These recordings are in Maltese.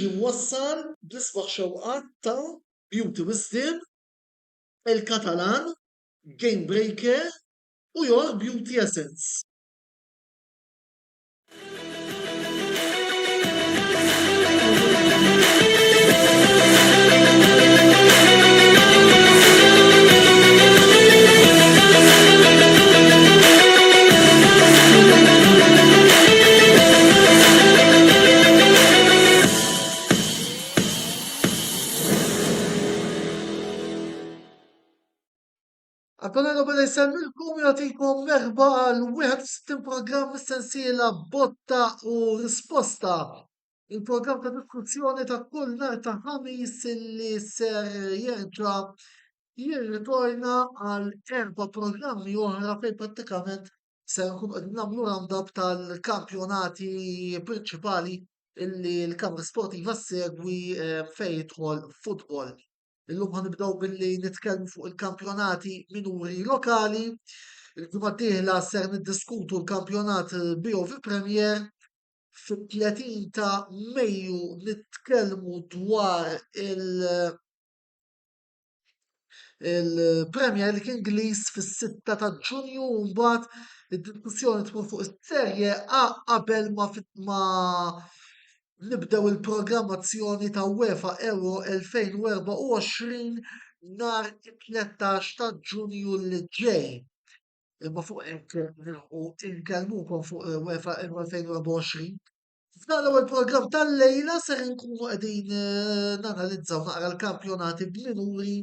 jiġi mwassal bl-isbaħ xewqat ta' Beauty Wisdom, il-Katalan, Game Breaker u Your Beauty Essence. Antonello bada jisemmilkom jagħtikom merħba għal 61 programm mis-sensiela botta u risposta. Il-programm ta' diskussjoni ta' kull nhar ta' ħamis li ser jirritorna għal 4 programmi oħra fejn prattikament se nkunu qegħdin nagħmlu roundup tal-kampjonati prinċipali illi l-Kamra Sportiva segwi fejn jidħol futbol. Illum ħanibdew billi nitkellmu fuq il-kampjonati minuri lokali. Il-ġimgħa d-dieħla ser niddiskutu l-kampjonat BOV Premier. Fit-30 ta' Mejju nitkellmu dwar il-Premier League Ingliż fis-6 ta' Ġunju u mbagħad id-diskussjoni tkun fuq is-serje A qabel ma nibdew il-programmazzjoni ta' UEFA Euro 2024 nhar it-13 ta' Ġunju li ġej. Imma fuq hekk nilħqu nkellmukom fuq UEFA Euro 2024. F'dan l-ewwel programm tal-lejla ser nkunu qegħdin nanalizzaw naqra l-kampjonati b'minuri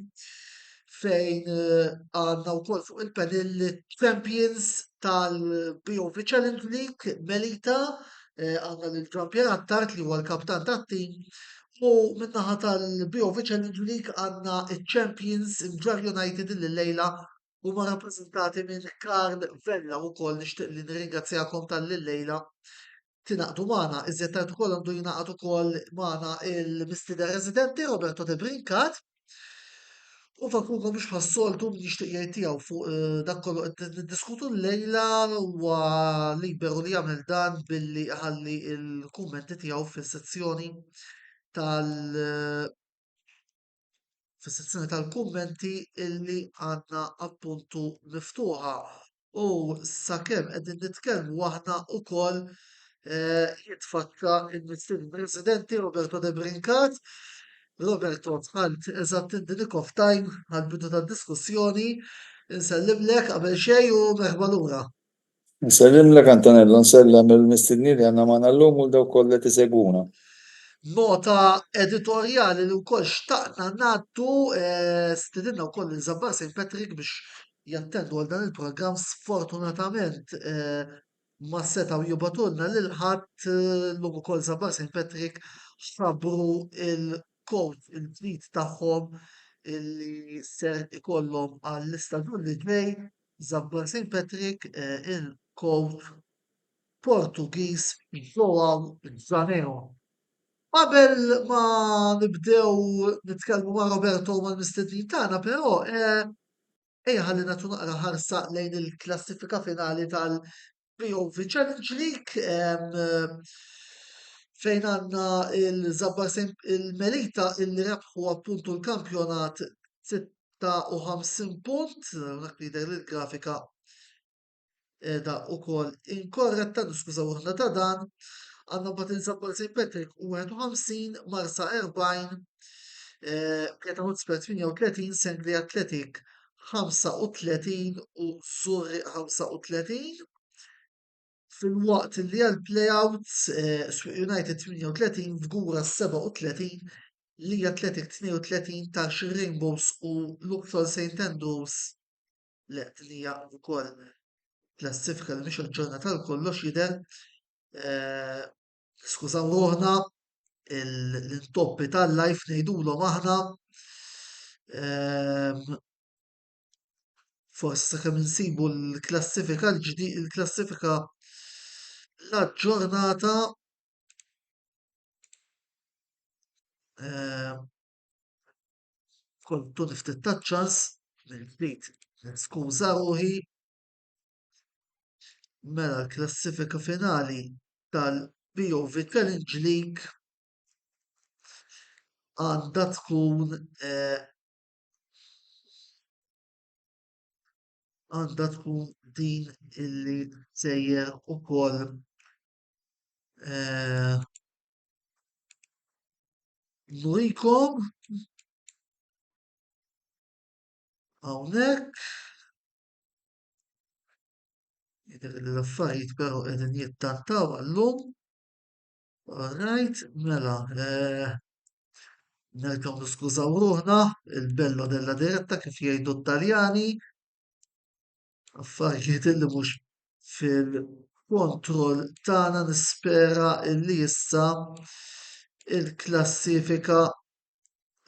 fejn għandna wkoll fuq il-panel Champions tal-BOV Challenge League Melita għandna lil Gian Pier Attart li huwa l-kaptan tat-tim u min-naħa tal-BOV Challenge League għandna iċ-Champions Ġar United li lejla huma rappreżentati minn Karl Vella wkoll nixtieq li nirringrazzjakom tal-lejla tinaqdu magħna. Iżjed tard ukoll għandu jingħaqad ukoll magħna il-mistieder residenti Roberto De Brincat. U fakulkom biex bħas-soltu nixtieq jgħid tiegħu fuq dak kollu qed niddiskutu l-lejla huwa liberu li jagħmel dan billi ħalli l-kummenti tiegħu fis-sezzjoni tal-kummenti illi għandna appuntu miftuħa. U sakemm qegħdin nitkellmu aħna wkoll jitfakka il-mistieden residenti Roberto De Brincat. Roberto, tħalt eżatt dik of time għal-bidu tad diskussjoni. Nsellimlek qabel xejn u merħba lura. Nsellimlek Antonello, nsellem il-mistednin li għandna magħna llum u dawk kollha tisegwuna. Nota editorjali li wkoll xtaqna ngħaddu stidinna wkoll il-Żabbar St. Patrick biex jattendu għal dan il-programm sfortunatament ma setgħu jibatulna lil ħadd llum ukoll Żabbar St. Patrick ħabbru il-coach il-ġdid tagħhom illi ser ikollhom għall-istaġun li ġej Żabbar St. Patrick il-coach Portugiż João Janeo. Qabel ma nibdew nitkellmu ma' Roberto ma' l-mistednin tagħna, però ejja ħalli nagħtu naqra ħarsa lejn il-klassifika finali tal-BOV Challenge League fejn għandna il-Żabbar il-Melita illi rebħu appuntu l-kampjonat 56 punt, dak li jidher il-grafika da ukoll inkorretta, niskużaw ruħna ta' dan. Għandna mbagħad il-Żabbar St. Patrick 51, Marsa 40, Pjata Hotspur 38, Sengli Athletic 35 u Surri 35. Fil-waqt li għal-playouts Swieq United 38, Fgura 37, Lee Athletic 32, Tarx Rainbows u Luxor St. Andrews li hija wkoll klassifika li mhix aġġornata l-kollox jidher. Skużaw ruħna l-intoppi tal-life ngħidulhom aħna. Forsi sakemm insibu l-klassifika l-ġdid il-klassifika l-aġġornata kontu niftit taċċans mill-ġdid skuża ruħi mela l-klassifika finali tal-BOV Challenge League għandha tkun din illi sejjer ukoll nurikom hawnhekk jidher li l-affarijiet però qegħdin jittantaw għallum. Alright, mela, nerġgħu niskużaw ruħna, il-bello della diretta kif jgħidu t-Taljani, affarijiet illi mhux fil-kontroll tagħna nispera illi issa il-klassifika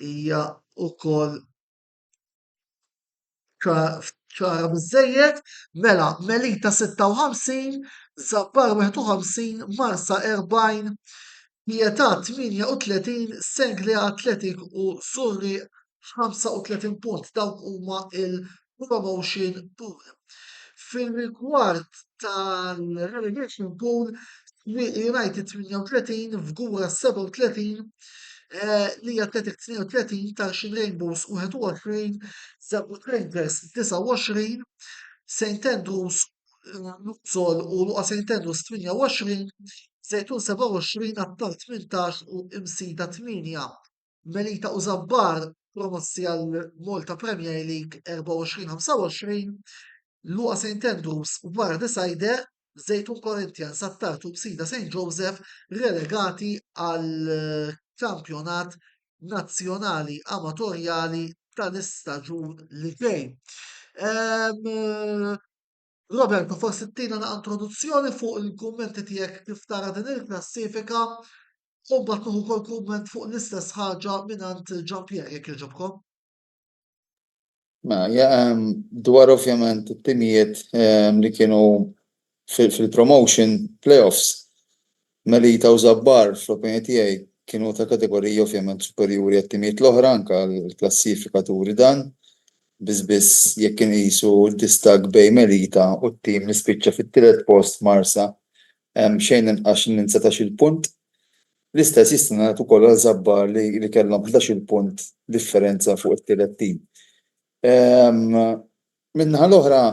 hija wkoll ċara biżżejjed, mela Melita 56, Zabbar 51, Marsa 40, Pietà 38, Sengli Athletic u Surri 35 punt. Dawk huma il-promotion pool. Fil-rigward tal-relegation pool, United 38, Vgura 37, li Athletic 32, Tarxin Rainbows 21, Zabut Rangers 29, St. Andrews Luxol u Luqa St. Andrews 28, Zejtun 27, Attar 18 u Imsida 8. Melita u Zabbar promossi għal Malta Premier League 24-25, Luqa St. Andrews u Bar Decider, Zejtun Corinthians, Attar u Imsida St. Joseph relegati għal kampjonat nazzjonali amatorjali tal-istaġun li ġej. Roberto, forsi tina na introduzzjoni fuq il-kummenti tiegħek kif tara din il-klassifika, u mbagħad nuħu kol kumment fuq l-istess ħaġa mingħand Giampier jekk jogħġobkom. Dwar ovvjament it-timijiet li kienu fil-promotion playoffs, Melita u Zabbar fl-opinjoni tiegħi kienu ta' kategorija ovvjament superjuri għat-timijiet l-oħra anke l-klassifikaturi dan. Biss jekk inqisu d-distak bejn Melita u t-tim li spiċċa fit-tielet post Marsa xejn inqas minn 17 punt. L-istess jista' nagħtu ukoll għal Zabbar li kellhom 11 punt differenza fuq it-tielet tim. Min-naħa l-oħra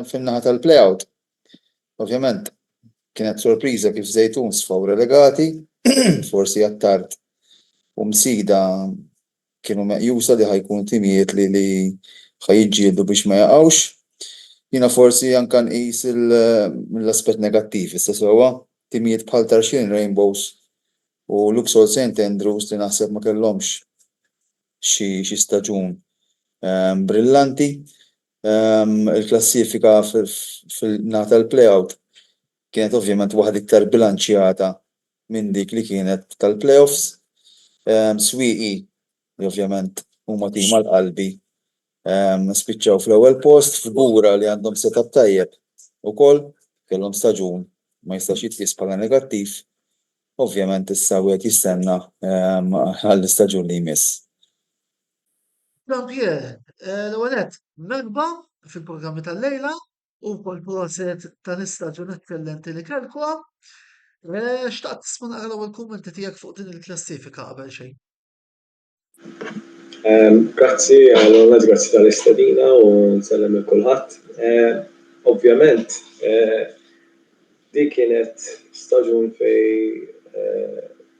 fin-naħa tal-playout, ovvjament kienet sorpriża kif Zejtun sfaw relegati, forsi għat-tard u Msida kienu meqjusa li ħajkunu timijiet li ħajġieldu biex ma jaqgħux. Jiena forsi anke nqis l-aspett negattiv issa sewwa, timijiet bħal Tarxin Rainbows u Luxol St. Andrews li naħseb ma kellhomx xi staġun brillanti. Il-klassifika fil-naħa tal-playout kienet ovvjament waħda iktar bilanċjata minn dik li kienet tal-playoffs. Swieqi li ovvjament huma tim għall-qalbi spiċċaw fl-ewwel post, Vgura li għandhom setup tajjeb ukoll kellhom staġun ma jistax jitqies bħala negattiv. Ovvjament issa wieħed jistenna għall-istaġun li jmiss. Giampier, l-ewwel nett merba fil-programmi tal-lejla u wkoll proset tal-istaġun eċċellenti li kellkom. Xtaqt tisma' naqra l-ewwel kummenti tiegħek fuq din il-klassifika qabel xejn. Grazzi tal-istadina u nsellem il kulħadd. Ovvjament dik kienet staġun fej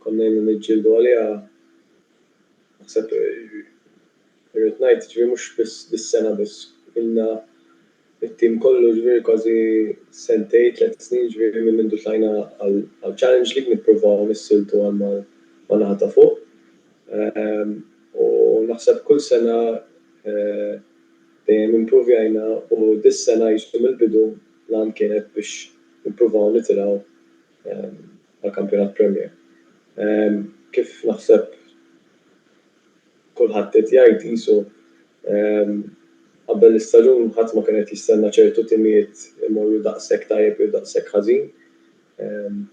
konna niġġieldu għaliha naħseb irrid ngħid ġifieri mhux biss dis-sena biss ilna it-tim kollu ġifieri kważi sentejn 3 snin ġifieri minn mindu tlajna għall-Challenge League nippruvaw nissiltu għal ma naħa ta' fuq. U naħseb kull sena dejjem improvjajna u dis-sena jiġu mill-bidu lan kienet biex nippruvaw nitilgħu għall-Kampjonat Premier. Kif naħseb kulħadd qed jgħid qisu qabel l-istaġun ħadd ma kien qed jistenna ċertu timijiet imorru daqshekk tajjeb jew daqshekk ħażin.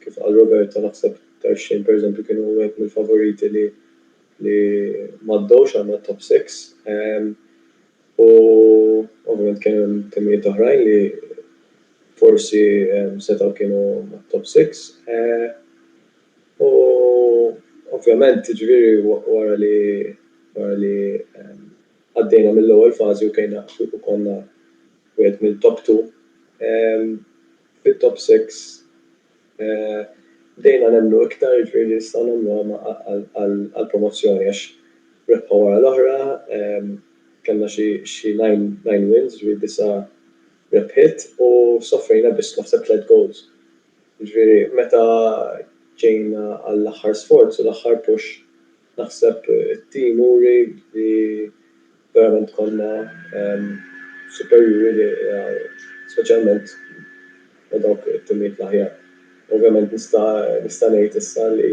Kif qal Roberto naħseb Tarxin pereżempju kienu wieħed mill-favoriti li m'għaddewx għal top 6. U ovvjament kienu timijiet oħrajn li forsi setgħu kienu top 6. U ovvjament ġifieri wara li għaddejna mill-ewwel fażi u konna wieħed mill-top 2 fit-top 6 bdejna nemmnu iktar ġifieri nistgħu nemmnu għall-promozzjoni għax rebħa wara l-oħra kellna xi 9 wins ġifieri 9 rebħiet u soffrejna biss naħseb 3 goals. Ġifieri meta ġejna għall-aħħar sforz u l-aħħar push naħseb it-tim uri li verament konna superjuri speċjalment ma' dawk it-timijiet l-aħjar. Ovvjament nista' ngħid issa li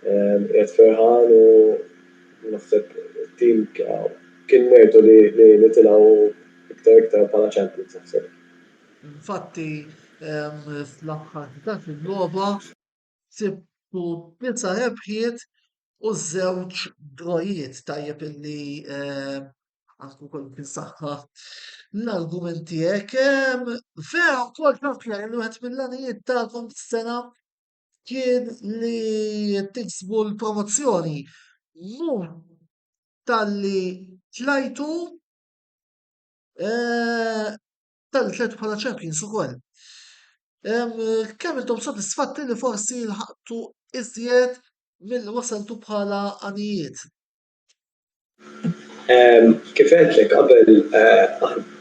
qiegħed ferħan u naħseb it-tim kien mertu li nitilgħu iktar bħala champions naħseb. Infatti fl-aħħar ta' il-logħba sibtu 9 rebħiet u 2 drojiet tajjeb illi għandu kollu kien-saħħa l-argumenti hekk. Vera wkoll kampjar li wieħed mill-għanijiet tagħkom fis-sena kien li tiksbu l-promozzjoni mhux talli tlajtu tal-tletu bħala champions ukoll. Kemm intom sodisfatti li forsi lħaqtu iżjed milli wasaltu bħala għanijiet? Kif għedlek qabel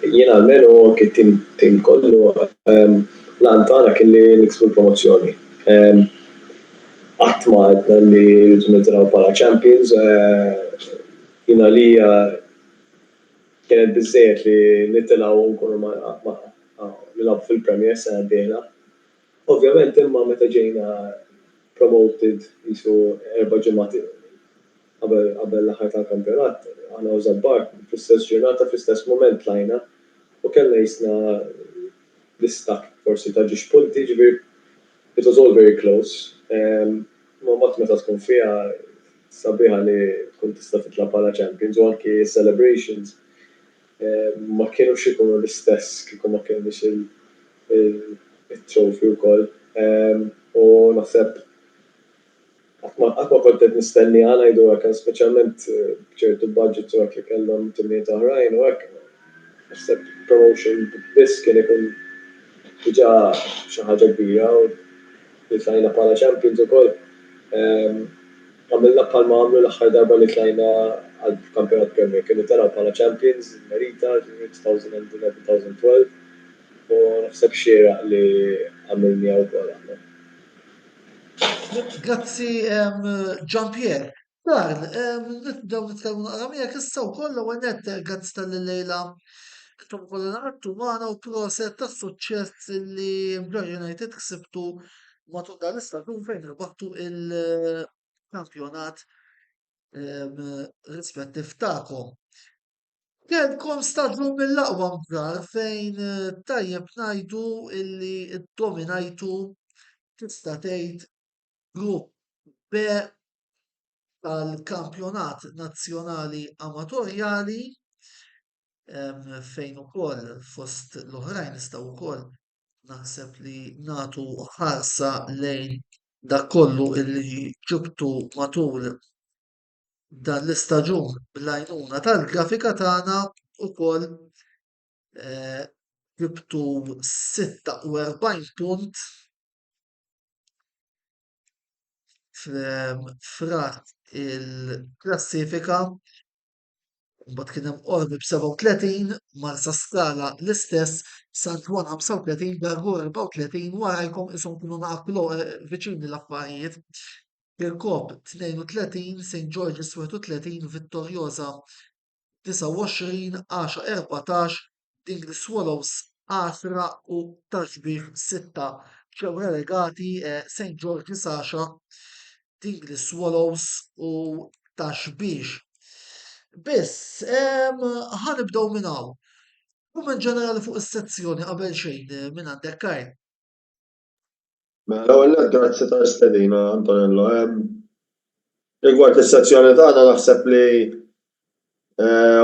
jiena almenu kien kollu lan tagħna kien li niksbu l-promozzjoni. Qatt ma għedna li rridu nitilgħu bħala champions jiena lija kienet biżżejjed li nitilgħu nkunu nilgħbu fil-Premier sena d-dieħla. Ovvjament imma meta ġejna promoted jisu 4 ġimgħat qabel l-aħħar tal-kampjonat għana u Żabbar fl-istess ġurnata fl-istess mument tlajna u kellna jisna distak forsi ta' ġiex punti ġifieri it was all very close. Ma mbagħad meta tkun fiha sabiħa li tkun tista' titla' bħala champions u anke celebrations ma kienux ikunu l-istess kieku ma kienx il-trophy wkoll u naħseb qatt ma kont qed nistenni ngħidu hekk speċjalment b'ċertu budget u hekk li kellhom timijiet oħrajn u hekk naħseb promotion biss kien ikun diġà xi ħaġa kbira u li tlajna bħala champions ukoll. Għamilna bħalma għamlu l-aħħar darba li tlajna għall-kampjonat Premier kienu taraw bħala champions Merita 2011-2012 u naħseb xieraq li għamilni wkoll aħna. Grazzi Jean-Pierre. Karl, nibdew nitkellmu naqra miegħek issa wkoll l-ewwel nett grazzi tal-lejla intom kollha naqgħdu magħna u proset tas-suċċess li Blur United ksibtu matul dan l-istaġun fejn irbaħtu il-kampjonat rispettiv tagħkom. Kellkom staġun mill-aqwa mkrar fejn tajjeb ngħidu illi ddominajtu tista' tgħid grupp B tal-kampjonat nazzjonali amatorjali fejn ukoll fost l-oħrajn nistgħu wkoll naħseb li nagħtu ħarsa lejn dak kollu illi ġibtu matul dan l-istaġun bl-għajnuna tal-grafika tagħna ukoll ġibtu 46 punt frat il-klassifika mbagħad kien hemm Orbi b'37 Marsa Skala l-istess Sant Juan 35 Dargur 34 warajkom ishom kienu naqblu viċini l-affarijiet. Kirkop 32 St. George's 31 Vittorjosa 29 10-14 Dingley Swallows 10 u Taxbih 6 ġew relegati St. George's 10 Dingley Swallows u Taxbih. Biss, ħanibdew minn hawn. Kumment ġenerali fuq is-sezzjoni qabel xejn minn għandek Karl. L-ewwel nett grazzi tal-istedina Antonello. Rigward is-sezzjoni tagħna naħseb li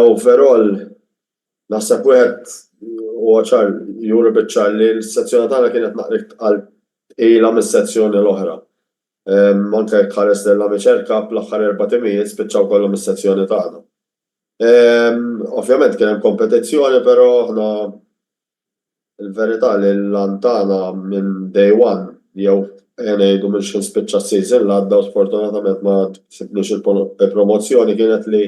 overall naħseb wieħed huwa ċar juri biċ-ċar li l-sezzjoni tagħna kienet naqra tqal ilha mis-sezzjoni l-oħra. Anke jekk ħares l-Amiċerka bl-aħħar 4 timijiet spiċċaw kollhom is-sezzjoni tagħna. Ovvjament kien hemm kompetizzjoni, però aħna il-verità li l-Lantana minn day one jew ngħidu minn xi spiċċa s-season l-għadda u sfortunatament ma sibniex il-promozzjoni kienet li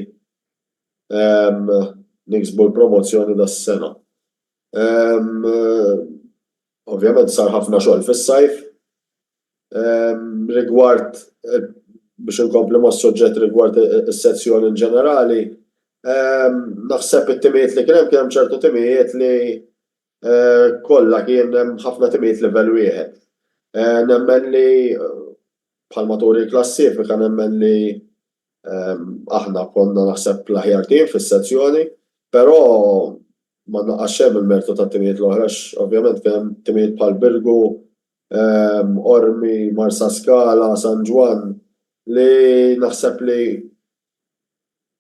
niksbu l-promozzjoni das-sena. Ovvjament sar ħafna xogħol fis-sajf. Rigward biex inkompli ma' suġġett rigward is-sezzjoni ġenerali, naħseb it-timijiet li kien hemm ċertu timijiet li kollha kien hemm ħafna timijiet livell wieħed. Nemmen li bħalma turi l-klassifika nemmen li aħna konna naħseb l-aħjar tim fis-sezzjoni, però ma naqqax hemm il-mertu tat-timijiet l-oħra, ovvjament kien hemm timijiet bħal Birgu, Ormi, Marsa Scala, San Juan, li naħseb li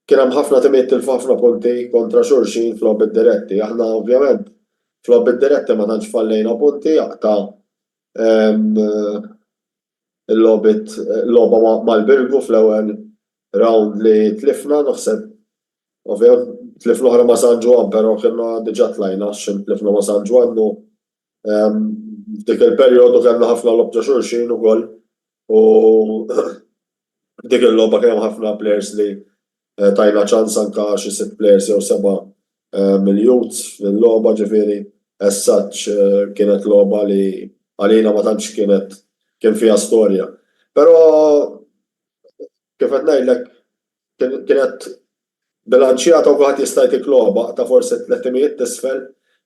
kien hemm ħafna timijiet tilfu ħafna punti kontra xulxin fl-logħbiet diretti. Aħna ovvjament fl-logħbiet diretti ma tantx fallejna punti, jaqta' il-logħba mal-Birgu fl-ewwel round li tlifna naħseb. Ovvjament tlifna oħra ma' San Juan, però kienna diġà tlajna x'in tlifna ma' San Juan u dik il-perjodu kellna ħafna logħba xulxin ukoll u dik il-logħba kien hemm ħafna players li tajna ċans anke xi 6 players jew 7 mill-youths fil-logħba, ġifieri as such kienet logħba li għalina ma tantx kien fiha storja. Però kif qed ngħidlek kienet bilanċjata u kulħadd jista' jtik logħba ta' forsi 3 timijiet t'isfel.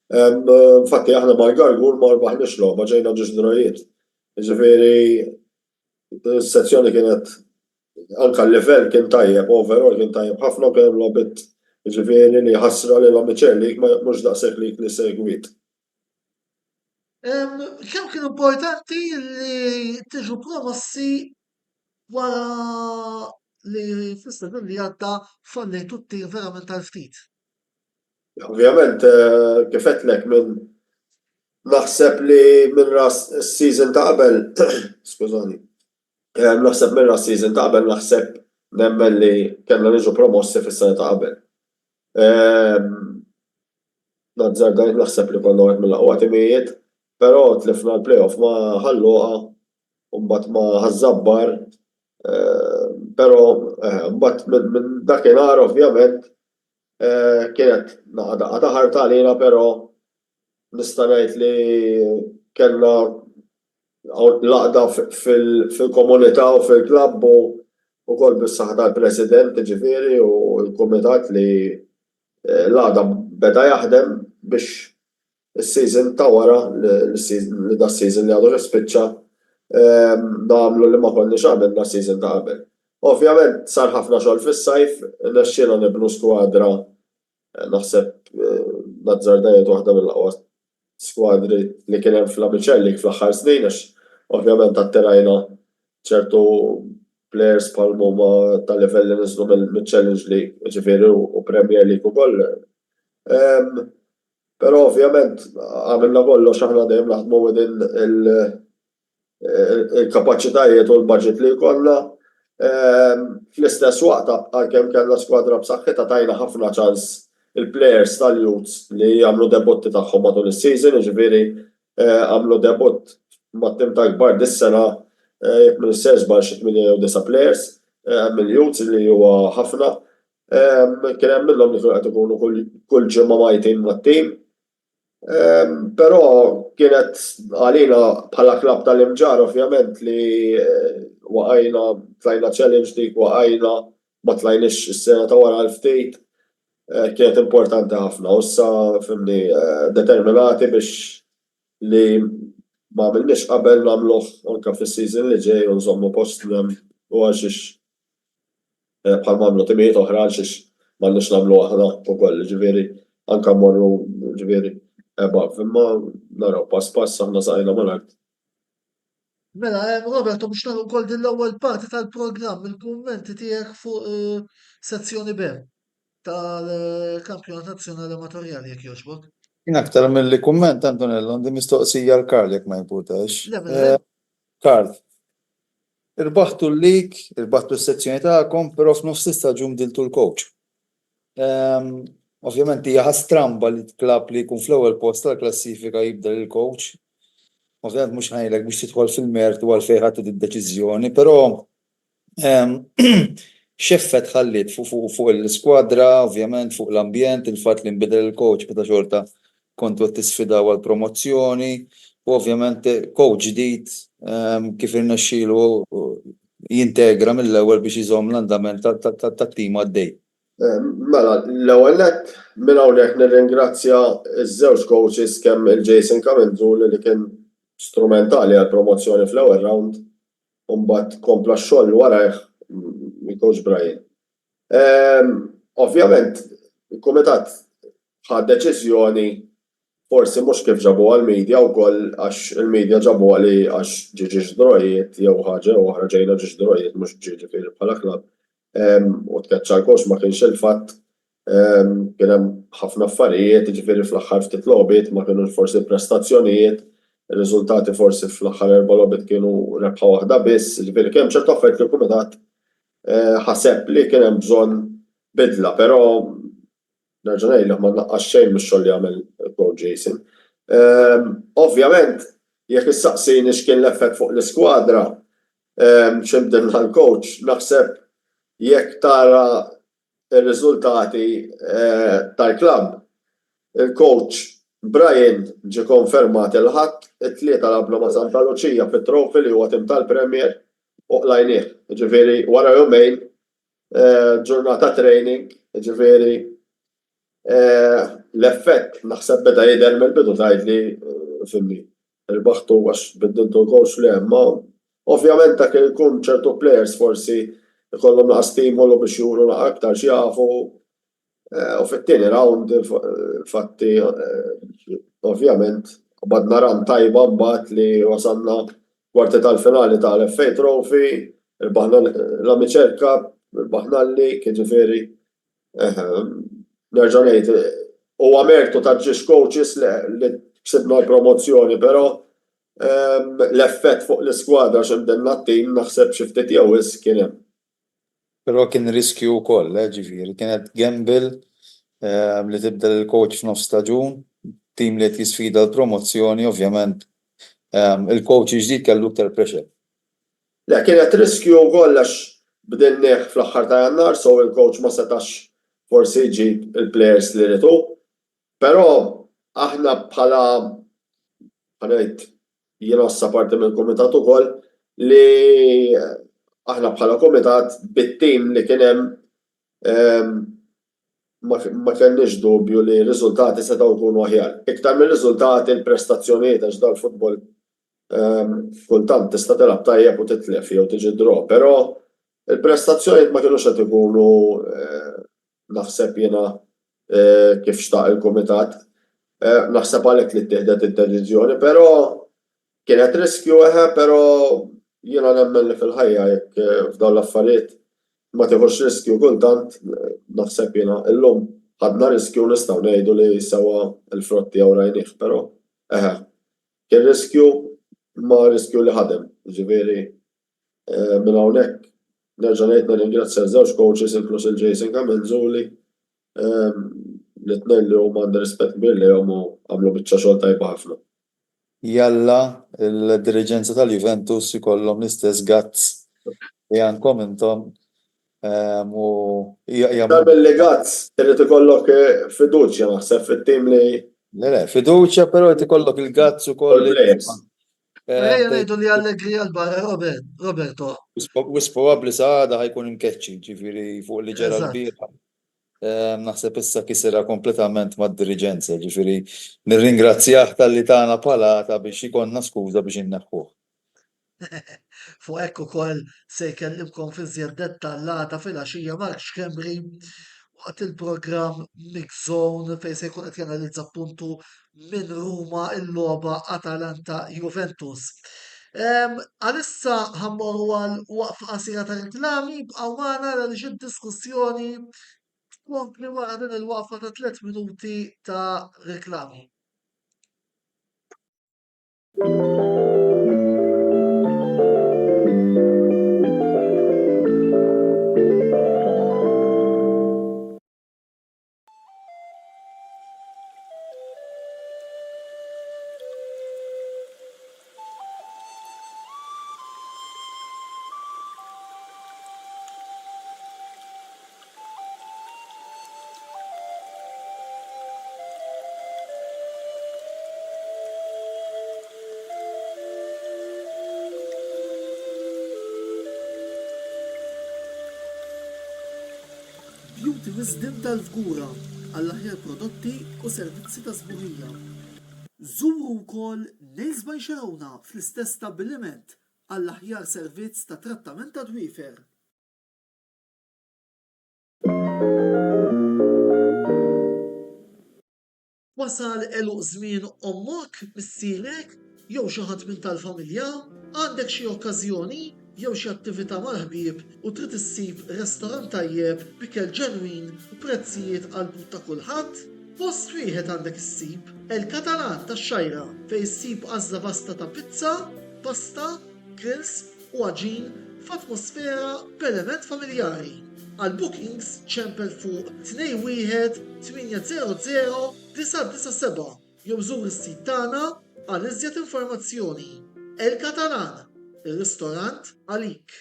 Infatti aħna mal-Gargur ma rbaħniex logħba, ġejna ġiex drojiet. Ġifieri is-sezzjoni kienet anke l-livell kien tajjeb, overall kien tajjeb ħafna u kien logħbiet ġifieri li ħassra lil Amiċelli mhux daqshekk li segwit. Kemm kien importanti li tiġu promossi wara li fis-sena li għadda fallejtu t-tim verament tal-ftit? Ovvjament kif qedlek minn naħseb li minn ras is-season ta' qabel, skużani, naħseb minn ras season ta' qabel naħseb nemmen li kellna niġu promossi fis-sena ta' qabel. Nazzardajt naħseb li konna wieħed mill-aqwa timijiet, però tlifna l-playoff ma' ħalluqa u mbagħad ma' ħażabbar, però mbagħad minn dakinhar ovvjament kienet naqda ħarta għalina, però nista' ngħid li kellna laqda fil-komunità u fil-klabb u wkoll bis-saħħa tal-President ġifieri u l-kumitat li l-għada beda jaħdem biex is-season ta' wara li da season li għadu spiċċa nagħmlu li ma konniex għamilna s-season ta' qabel. Ovvjament sar ħafna xogħol fis-sajf, nexxielna nibnu skwadra naħseb nazzardajt waħda mill-aqwa skwadri li kien hemm fl-Amiċelli fl-aħħar snin għax ovvjament atterajna ċertu players bħal huma tal-livell li niżlu mill-Challenge League, ġifieri u Premier League ukoll. Però ovvjament għamilna kollox aħna dejjem naħdmu within il-kapaċitajiet u l-budget li jkollna. Fl-istess waqt għalkemm kellna skwadra b'saħħitha tajna ħafna ċans il-players tal-youths li jagħmlu debutti tagħhom matul is-season, ġifieri għamlu debutt mat-tim ta' kbar dis-sena jekk ma nissejx xi 8 jew 9 players mill-youths li huwa ħafna. Kien hemm minnhom li qed ikunu kull ġimgħa majtin mat-tim. Però kienet għalina bħala klabb tal-imġar ovvjament li waqajna tlajna challenge dik waqajna ma tlajniex is-sena ta' wara l-ftit. Kienet importanti ħafna u issa fimni determinati biex li ma għamilniex qabel nagħmluh anke fis-season li ġej u nżommu post u għaxiex bħal m'għamlu timijiet oħra għaxiex m'għandniex nagħmlu aħna ukoll, ġifieri anke mmorru ġifieri imma naraw pass pass aħna saqajna mal-art. Mela, Roberto, biex nagħmlu wkoll din l-ewwel parti tal-programm, il-kummenti tiegħek fuq sezzjoni B tal-Kampjonat Nazzjonali Amatorjali jekk jogħġbok. Kien aktar milli kumment Antonello, għandi mistoqsija l-Karl jekk ma jimputax. Karl, irbaħtu l-lig, irbaħtu s-sezzjoni tagħkom, però f'nofs istaġun diltu l-coach. Ovvjament hija ħastramba li klabb li jkun fl-ewwel post tal-klassifika jibda lill-coach. Ovvjament mhux ħajlek biex tidħol fil-mert u għalfejn ħadd id-deċiżjoni, però x'effett ħallit fuq il-skwadra, ovvjament fuq l-ambjent, il-fatt li nbidel il-coach meta xorta kontu qed tisfidaw għal promozzjoni, u ovvjament coach ġdid kif irnexxielu jintegra mill-ewwel biex iżomm l-andament tat-tim għaddej. Mela, l-ewwel nett minn hawnhekk nirringrazzja ż-żewġ coaches kemm il-Jason Kamenzuli li kien strumentali għal promozzjoni fl-ewwel round u mbagħad kompla x-xogħol warajh il-Coach Brian. Ovvjament, il-Kumitat ħad deċiżjoni forsi mhux kif ġabu għall-medja wkoll għax il-medja ġabu għali għax ġiġi ġdrojiet jew ħaġa oħra ġejna ġiġi ġdrojiet mhux ġiġifieri bħala klabb. U tkeċċa l-coach ma kienx il-fatt kien hemm ħafna affarijiet, jiġifieri fl-aħħar ftit logħbiet ma kienux forsi prestazzjonijiet, ir-riżultati forsi fl-aħħar 4 logħbiet kienu rebħa waħda biss, jiġifieri kemm ċertu affarijiet li l-Kumitat ħaseb li kien hemm bżonn bidla, però nerġa' ngħidlek ma naqqas xejn mix-xogħol li għamel coach Jason. Ovvjament, jekk issaqsini x'kien l-effett fuq l-iskwadra x'imdilna l-coach, naħseb jekk tara ir-riżultati tal-klabb, il-coach Brian ġie konfermat il-ħadd it-tlieta labna ma' Santa Lucia fit-trofi li huwa tim tal-Premier u qlajnieh. Ġifieri wara jumejn ġurnata training, ġifieri l-effett naħseb beda jidher mill-bidu tgħidli fimni. Il-baħtu għax biddiltu l-coach li hemm, ovvjament dak ikun ċertu players forsi ikollhom naqas stimolu biex juru aktar xi jafu u fit-tieni round fatti ovvjament badna ran tajba mbagħad li wasalna kwarti tal-finali tal-FA Trophy, irbaħna l-Amiċer Cup, irbaħna l-lig, ġifieri nerġa' ngħid huwa mertu ta' ġiex coaches li ksibna l-promozzjoni, però l-effett fuq l-iskwadra x'imdenna t-tim naħseb xi ftit jew kien hemm. Però kien riskju wkoll, ġifieri, kienet gamble li tibda l-coach f'nofs staġun, tim li qed jisfida l-promozzjoni, ovvjament il-coach ġdid kellu iktar pressure. Le, kienet riskju wkoll għax bdejnieh fl-aħħar ta' Jannar, so il-coach ma setax forsi jġib il-players li rritu, però aħna bħala ngħid jiena issa parti mill-kumitat ukoll li aħna bħala kumitat bit-tim li kien hemm ma kenniex dubju li r-riżultati setgħu jkunu aħjar. Iktar mill-riżultati l-prestazzjonijiet għax dal-futbol kultant tista' tilab tajjeb u titlef jew tiġi draw, però il-prestazzjonijiet ma kienux qed ikunu naħseb jiena kif xtaq il-kumitat. Naħseb għalhekk li ttieħdet id-deċiżjoni, però kienet riskju però jiena nemmen li fil-ħajja jekk f'dawn l-affarijiet ma tieħux riskju kultant naħseb jiena illum ħadna riskju nistgħu ngħidu li sewwa l-frott tiegħu rajnieh, però kien riskju ma riskju li ħadem. Ġifieri minn hawnhekk nerġa' ngħid nirringrazzja żewġ coaches inkluż il-Jason Kamenzuli li tnejn li huma għandi rispett kbir lihom u għamlu biċċa xogħol tajba ħafna. Jalla il-diriġenza tal-Juventus ikollhom l-istess gazz li għandkom intom u Tal-billi gazz irid ikollok fiduċja naħseb fit-tim li Le, fiduċja, però qed ikollok il-gazz ukoll Ejja ngħidu li Allegri għal-barra Roberto. Wis probabbli saħda ħajkun imkeċċi, ġifieri fuq li ġara Eżatt. l-bieħa. Naħseb issa kisera kompletament mad-diriġenza, ġifieri nirringrazzjah tal-li tagħna palata biex ikollna skuża biex inneħħuh. Fuq hekk ukoll se jkellimkom fi żjed dettallata fil-għaxija Mark Xkembri waqt il-programm Mix Zone fejn se jkun qed janalizza appuntu minn Ruma il-logħba Atalanta Juventus. Għalissa ħammorru għal waqfa qasira ta' riklami bqgħu magħna għaliex id-diskussjoni tkompli wara din il-waqfa ta' 3 minuti ta' riklami. Beauty Wisdom tal-Fgura għall-aħjar prodotti u servizzi ta' sbuħija. Żuru wkoll Nails by Xarawna fl-istess stabbiliment għall-aħjar servizz ta' trattament ta' dwiefer. Wasal eluq żmien ommok, missierek, jew xi ħadd minn tal-familja, għandek xi okkażjoni jew xi attività mal-ħbieb u trid issib restorant tajjeb bikel ġenwin u prezzijiet qalbu ta' kulħadd? Post wieħed għandek issib El-Katalan tax-Xajra fejn issib għażla vasta ta' pizza, pasta, grills u għaġin f'atmosfera b'element familjari. Għal bookings ċempel fuq 21-800-997 jew żur is-sit tagħna għal iżjed informazzjoni. El-Katalan, ir-ristorant għalik.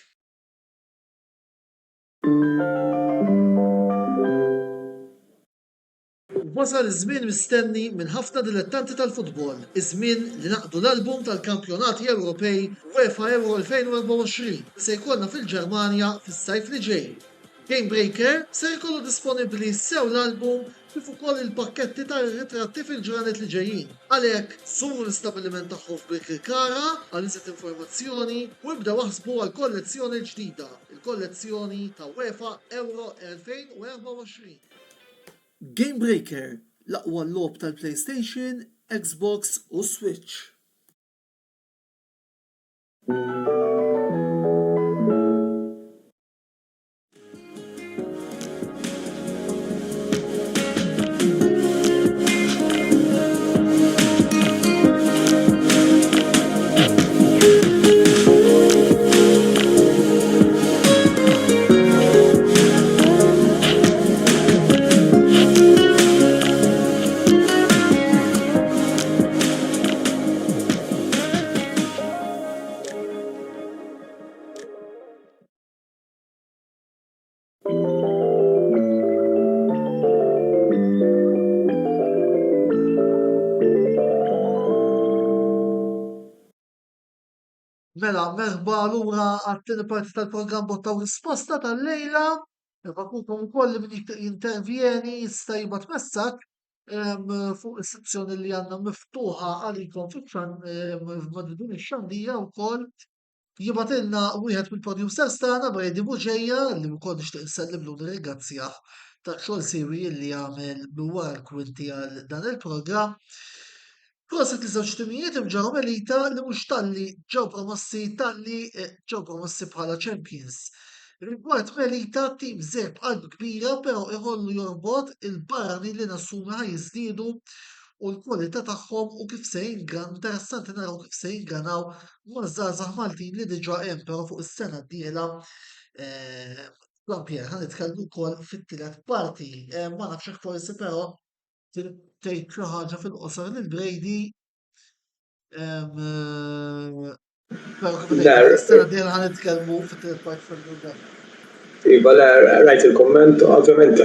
Wasal iż-żmien mistenni minn ħafna dilettanti tal-futbol, iż-żmien li naqdu l-album tal-Kampjonati Ewropej UEFA Euro 2024 se jkollna fil-Ġermanja fis-sajf li ġej. Game Breaker se jkollu disponibbli sew l-album kif ukoll il-pakketti tar-ritratti fil-ġranet li ġejjin. Għalhekk żuru l-istabbiliment tagħhom f'Bikri-Kara għal iżjed informazzjoni u ibdew waħsbu għal kollezzjoni ġdida, il-kollezzjoni ta' UEFA Euro 2024. Game Breaker, l-aqwa logħob tal-PlayStation, Xbox u Switch. Mela, merħba lura għat-tieni parti tal-programm bottaw risposta tal-lejla. Fakulkom ukoll li min jintervjeni jista' jibgħat messaġġ fuq is-sezzjoni li għandna miftuħa għalikom f'madidun ix-xandija wkoll. Jibgħatilna wieħed mill-producers tagħna Brady Buġejja li wkoll nixtieq insellimlu nirringrazzjah tax-xogħol siwi li jagħmel wara l-kwinti għal dan il-programm. Proset li żewġ timijiet imġarhom Elita li mhux talli ġew promossi bħala Champions. Rigward Melita tim żer b'qalb kbira però iħollu jorbot il-barrani li nassumi ħajjiżdiedu u l-kwalità tagħhom u kif se interessanti naraw kif se jingranaw maż-żgħażagħ Maltin li diġà hemm però fuq is-sena d-dieħla Lampier ħanitkellmu wkoll fit-tielet parti. Ma nafx hekk forsi però tgħid xi ħaġa fil-qosor lil Brady. Però kif ngħid is-sena d-dieħla ħanitkellmu fit-tielet parti fil-programm. Iva, rajt il-komment, ovvjament,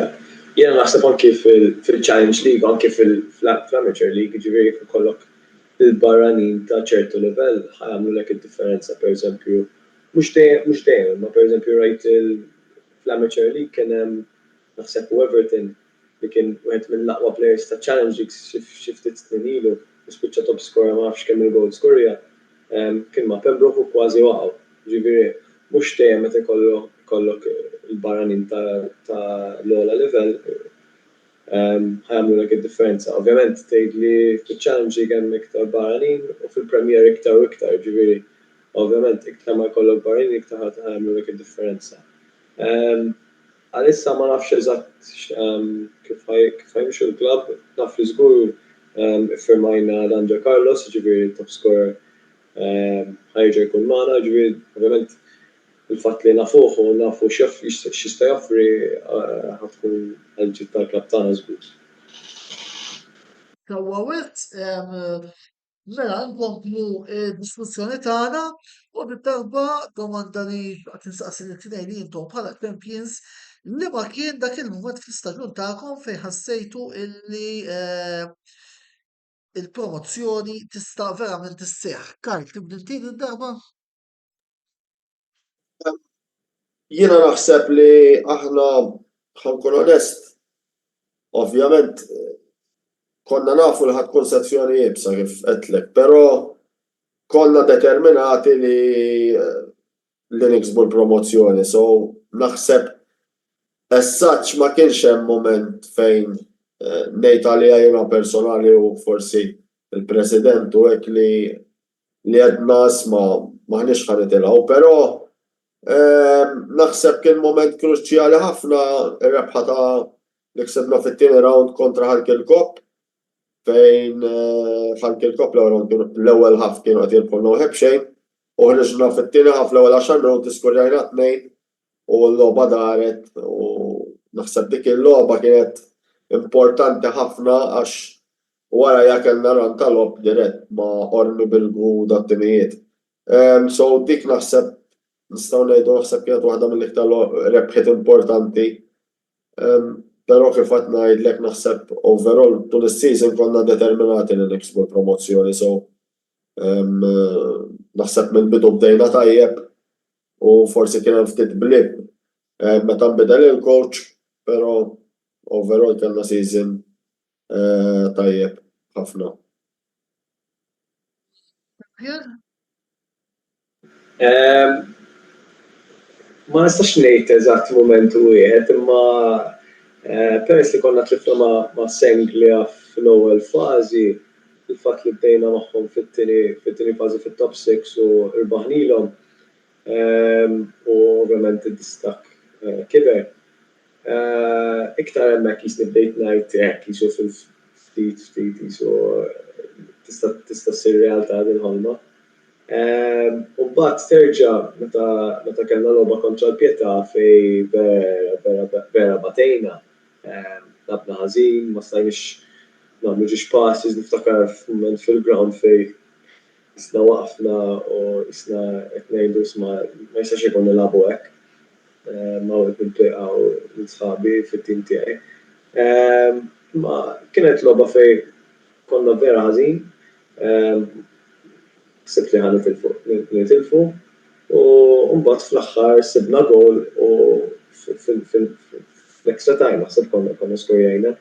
jiena naħseb anki fil-Challenge League, anki fil-Amateur League, ġifieri kollok il-barranin ta' ċertu livell ħajamlu lek id-differenza, pereżempju, mhux dejjem, ma pereżempju rajt fl-Amateur League kien hemm naħseb Everton li kien wieħed mill-aqwa players ta' Challenge League xi ftit snin ilu, spiċċa top scorer ma nafx kemm il-goal scorja, kien ma' Pembroke u kważi waqgħu. Ġifieri mhux dejjem meta jkollok il-barranin ta' l-ogħla livell ħajamlu lek id-differenza. Ovvjament tgħid li fil-Challenge League hemm iktar barranin u fil-Premier iktar u iktar, ġifieri ovvjament iktar ma jkollok barranin iktar ħajamlu lek id-differenza. Għalissa ma nafx eżatt kif ħajmxu l-klabb, naf li żgur iffirmajna Landra Carlos, ġifieri top scorer ħajġa jkun magħna, ġifieri ovvjament il-fatt li nafuh u nafu x'jista' joffri ħatkun ħelġiet tal-klabb tagħna żgur. Sewwa wisq, mela nkomplu d-diskussjoni tagħna u bit-darba domanda li qed insaqsi lil-tnejn li intom bħala Champions li ma kien dak il-mument fl-istaġun tagħkom fejn ħassejtu illi il-promozzjoni tista' verament isseħħ. Karl, tibda inti id-darba? Jiena naħseb li aħna ħankun onest, ovvjament konna nafu li ħatkun sezzjoni jibsa kif qedlek, però konna determinati li niksbu l-promozzjoni, so naħseb as-such ma kienx hemm moment fejn ngħid għaliha jiena personali u forsi il-President u hekk li għedna maħniex ħanitilgħu, però naħseb kien moment kruċjali ħafna ir-rebħa li ksebna fit-tieni round kontra Ħalkilkop fejn Ħalkilkop l-ewwel ħaf kienu qed jirbħu ħebxejn u ħriġna fit-tieni ħaf l-ewwel 10 round iskurjajna 2 u l-logħba daret u naħseb dik il-logħba kienet importanti ħafna għax wara jekk kellna ran tal-lob dirett ma' Ormi Bilgu dat-timijiet. So dik naħseb nistgħu ngħidu naħseb kienet waħda mill-iktar rebħiet importanti. Però kif qed ngħidlek naħseb overall tul is-season konna determinati li niksbu l-promozzjoni, so naħseb mill-bidu bdejna tajjeb u forsi kien hemm ftit blip meta nbidel il-coach, però overall kellna season tajjeb ħafna. Ma nistax ngħid eżatt mument wieħed, imma peress li konna tlifna ma' Senglia fl-ewwel fażi, il-fatt li bdejna magħhom fit-tieni fażi fit-top 6 u rbaħnilhom u ovvjament id-distak kiber. Iktar hemmhekk jisni bdejt ngħid hekk jisu ftit jisu tista' ssir realtà din ħolma. U mbagħad terġa' meta kellna logħba kontra l-Pjetà fejn vera batejna, labna ħażin, ma stajniex nagħmlu ġiex passes, niftakar f'mument fil-ground fejn isna waqfna u isna qed ngħidu ma jistax ikun nilagħbu hekk. Ma' il-Pjetà u l-sħabi fit-tim tiegħi. Ma kienet logħba fejn konna vera ħażin, sibt li ħanitilfu u mbagħad fl-aħħar sibna gowl u fl-extra time naħseb konna skorjajna.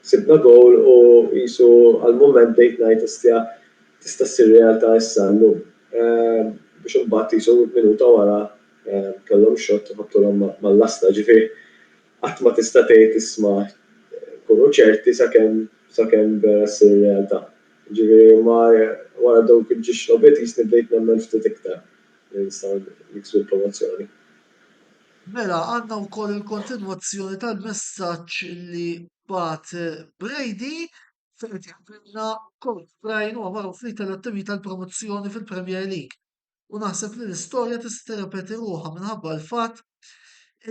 Sibna gowl u qisu għall-mument bdejt ngħid tista' ssir realtà issa llum. Biex imbagħad qisu minuta wara kellhom xott u ħabtulhom mal-lasta, ġifieri qatt ma tista' tgħid isma' kunu ċerti sakemm vera ssir realtà. Ġifieri wara dawk il-ġiex logħbiet jisni bdejt nemmen ftit iktar li nistgħu niksbu l-promozzjoni. Mela, għandna wkoll il-kontinwazzjoni tal-messaġġ li bagħat Brady fejn qed jħabbrilna Coach Brian huwa magħruf li tal-attività tal-promozzjoni fil-Premier League. U naħseb li l-istorja tista' tirrepeti ruħha minħabba l-fatt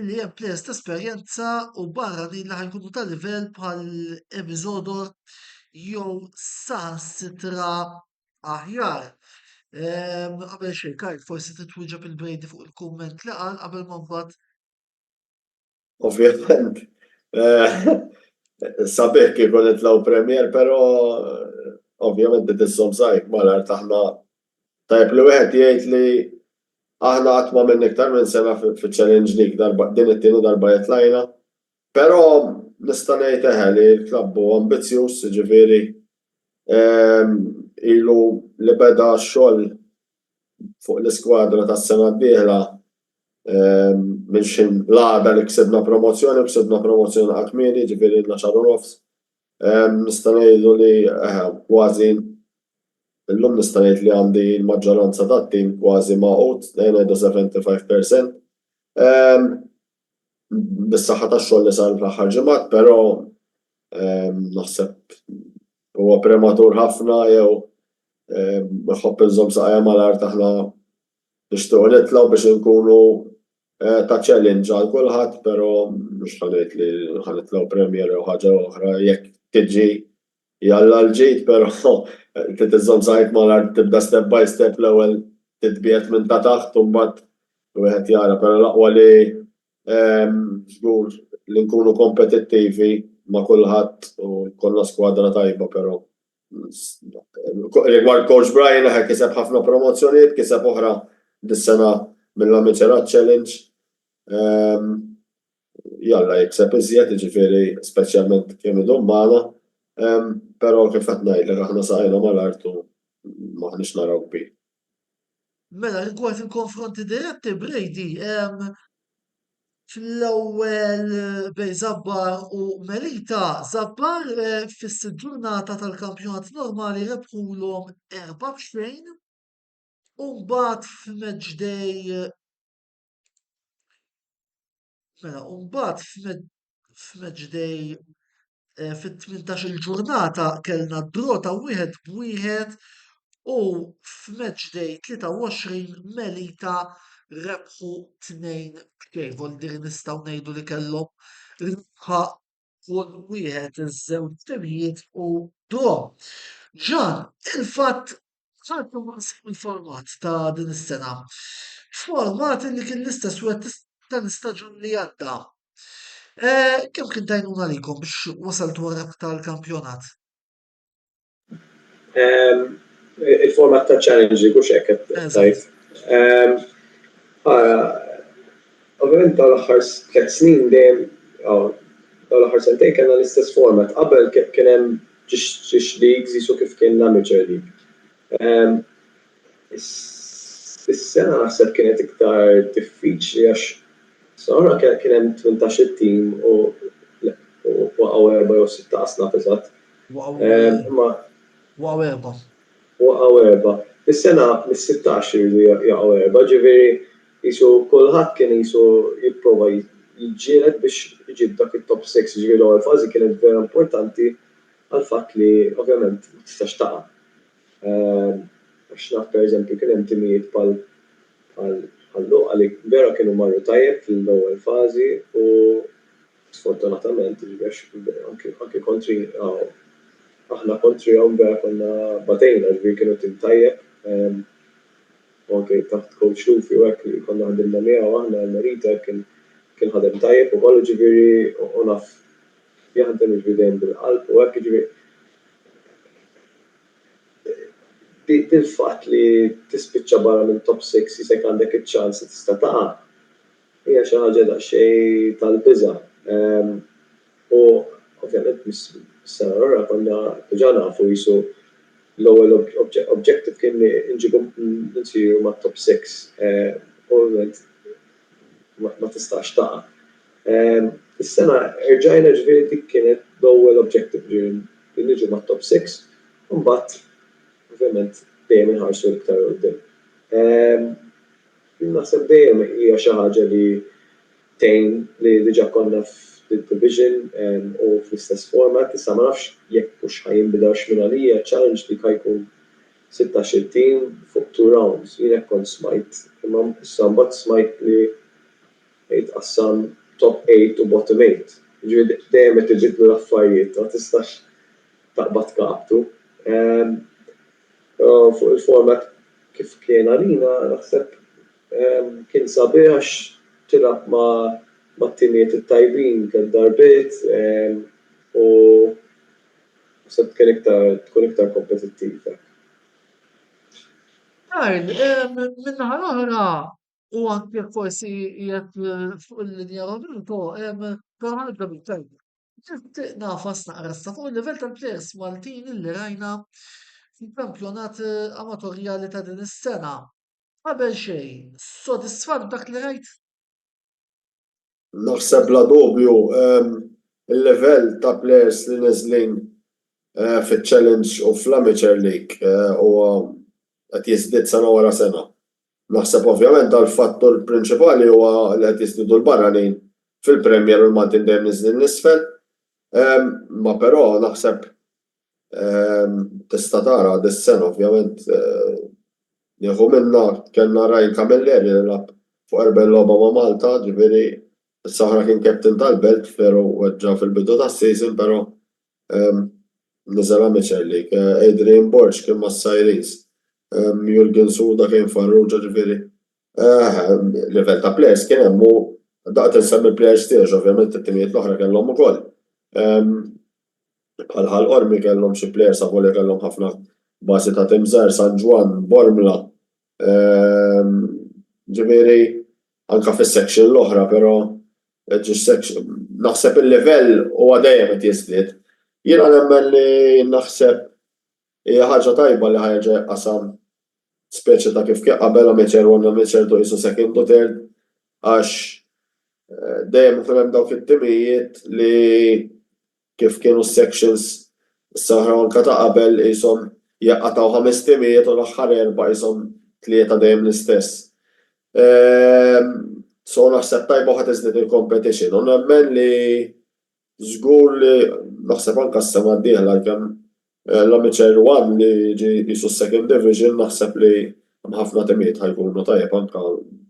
illi hemm plejers ta' esperjenza u barranin li ħajkunu ta' livell bħal Emisodor jew saħansitra aħjar. Qabel xejn Kyle, forsi titwieġeb il-Brady fuq il-kumment li qal qabel ma mbagħad. Ovvjament. Sabiħ kif nitlaw Premier, però ovvjament tissom sajk malar taħna tajb li wieħed jgħid li aħna qatt ma minn iktar minn sena fi-Challenge League din it-tieni darba jitlajna, però nista' ngħid li l-klabb huwa ambizzjuż, ġifieri ilu li beda x-xogħol fuq l-iskwadra tas-sena d-dieħla minn xin l-għada li ksibna promozzjoni kmieni, ġifieri l-10 u nofs. Nista' ngħidu li kważi illum nista' ngħid li għandi l-maġġoranza tat-tim kważi maqgħud, ngħidu 75%. Bis-saħħa tax-xogħol li sar fl-aħħar ġimgħat, però naħseb huwa prematur ħafna jew ħobb inżomm saqajja mal-art aħna nixtiequ nitlgħu biex inkunu ta' challenge għal kulħadd, però mhux ħanejt li ħanitlgħu Premier jew ħaġa oħra jekk tiġi jalla l-ġid, però trid iżomm saqajk mal-art tibda step by step l-ewwel titbiet minn ta' taħt u mbagħad wieħed jara, però l-aqwa li żgur li nkunu kompetittivi ma' kulħadd u jkollna skwadra tajba, però rigward Coach Brian kiseb ħafna promozzjonijiet, kiseb oħra dis-sena mill-Amiċerat Challenge. jalla jikseb iżjed, jiġifieri speċjalment kemm idum magħna, però kif qed ngħidlek aħna saqajna mal-artu m'aħniex naraw kbir. Mela, rigward il-konfronti diretti Brady, fl-ewwel bejn Zabbar u Melita, Zabbar fis-ġurnata tal-kampjonat normali rebħulhom 4-2 u mbagħad f'match day mela, u mbagħad f'match day fit-18 il-ġurnata kellna draw ta' 1-1 u f'match day 23 Melita rebħu 2-2 voldir nistgħu ngħidu li kellhom rebħa kull wieħed iż-żewġ timijiet u draw. Ġan, il-fatt ħadtu maqsam il-format ta' din is-sena. Format li kien l-istess wieħed tal-istaġun li għadda. Kemm kien tajnuna likom biex wasaltu wara tal-kampjonat? Il-format ta' challenge kux hekk qed tajt. Ovvjament dawn-l-aħħar 3 snin dejjem dawn-l-aħħar sentejn kellna l-istess format. Qabel kien hemm ġiex leagues jisu kif kien l-amateur league. Is-sena naħseb kienet iktar diffiċli għax sara kien hemm 18 tim u waqgħu 4 jew 6 asnaf eżatt. Waqgħu 4. Waqgħu 4. Is-sena mis-16 iridu jaqgħu 4, ġifieri jisu kulħadd kien jisu jipprova jiġġieled biex iġib dak it-top 6, ġifieri l-ewwel fażi kienet vera importanti għal fatt li ovvjament ma tistax taqa'. Għax naf pereżempju kien hemm timijiet bħal-Luqa li vera kienu marru tajjeb fil-ewwel fażi u sfortunatament anke kontri aħna kontrihom vera konna batejna ġifieri kienu tim tajjeb. Anke taħt coach Lufi u hekk li konna ħadimna miegħu aħna l-Merita kien ħadem tajjeb ukoll ġifieri u naf jaħdem ġifieri dejjem bil-qalb u hekk ġifieri. Il-fatt li tispiċċa barra minn top 6 jisek għandek iċ-ċans li tista' taqa' hija xi ħaġa daqsxejn tal-biża'. U ovvjament mis-sena l-oħra konna diġà nafu jisu l-ewwel objective kien li nġibu nsiru mat-top 6 ovvjament ma tistax taqa'. Is-sena rġajna ġifieri dik kienet l-ewwel objective li niġu mat-top 6 u mbagħad ovvjament dejjem inħarsu iktar quddiem. Naħseb dejjem hija xi ħaġa li tgħin li diġà konna fil-division u fl-istess format, issa ma nafx jekk hux ħajinbidel x'minn għalija challenge li jkun 16 tim fuq 2 rounds. Jien hekk kont smajt, imma issa mbagħad smajt li jitqassam top 8 u bottom 8. Ġifieri dejjem qed iġibdu l-affarijiet, ma tistax taqbad kaptu. Fuq il-format kif kien għalina naħseb kien sabiħ għax tilab mat-timijiet it-tajbin kien darbiet u naħseb tkun iktar kompetittiv. Minnaħa l-oħra u anke forsi qiegħed fuq il-linja Roberto, però ħanibda bil-tajb. Nafas naqra fuq il-livell tal-plejers Maltin illi rajna fil-kampjonat amatorjali ta' din is-sena. Qabel xejn, sodisfatt dak li rajt? Naħseb bla dubju il-livell ta' plejers li niżlin fiċ-challenge u fl-amateur league huwa qed jiżdied sena wara sena. Naħseb ovvjament għall-fattur prinċipali huwa li qed jiżdiedu l-barranin fil-Premier u l-Maltin dejjem niżlin l-isfel, ma però naħseb tista' tara dis-sena ovvjament nieħu minnha kellna Ryan Camilleri li lagħab fuq 4 logħba ma' Malta, ġifieri s-saħra kien captain tal-belt veru weġġa' fil-bidu tas-season però niżel amateur league. Adrian Borch kien mas-Sairis. Jurgen Suda kien Farrugia ġifieri. Livell ta' plejers kien hemm u daqt insemmi plejers tiegħu ovvjament it-timijiet l-oħra kellhom ukoll. Bħal Ormi kellhom xi plejers avolja kellhom ħafna bażi ta' Timżar, San Juan, Bormla. Ġifieri anke fis-section l-oħra però naħseb il-level huwa dejjem qed jiżdied. Jiena nemmen li naħseb hija ħaġa tajba li ħarġa qasam speċi ta' kif qabel amateur u amateur tu jisu second u third għax dejjem ikun hemm dawk it-timijiet li kif kienu sections s-saħra anke ta' qabel ishom jaqqataw 5 timijiet u l-aħħar 4 ishom 3 dejjem l-istess. So naħseb tajba ħadd iżdied il-competition u nemmen li żgur li naħseb anke s-sena d-dieħla kemm l-amateur 1 li ġi jisu second division naħseb li ħafna timijiet ħajkunu tajjeb anke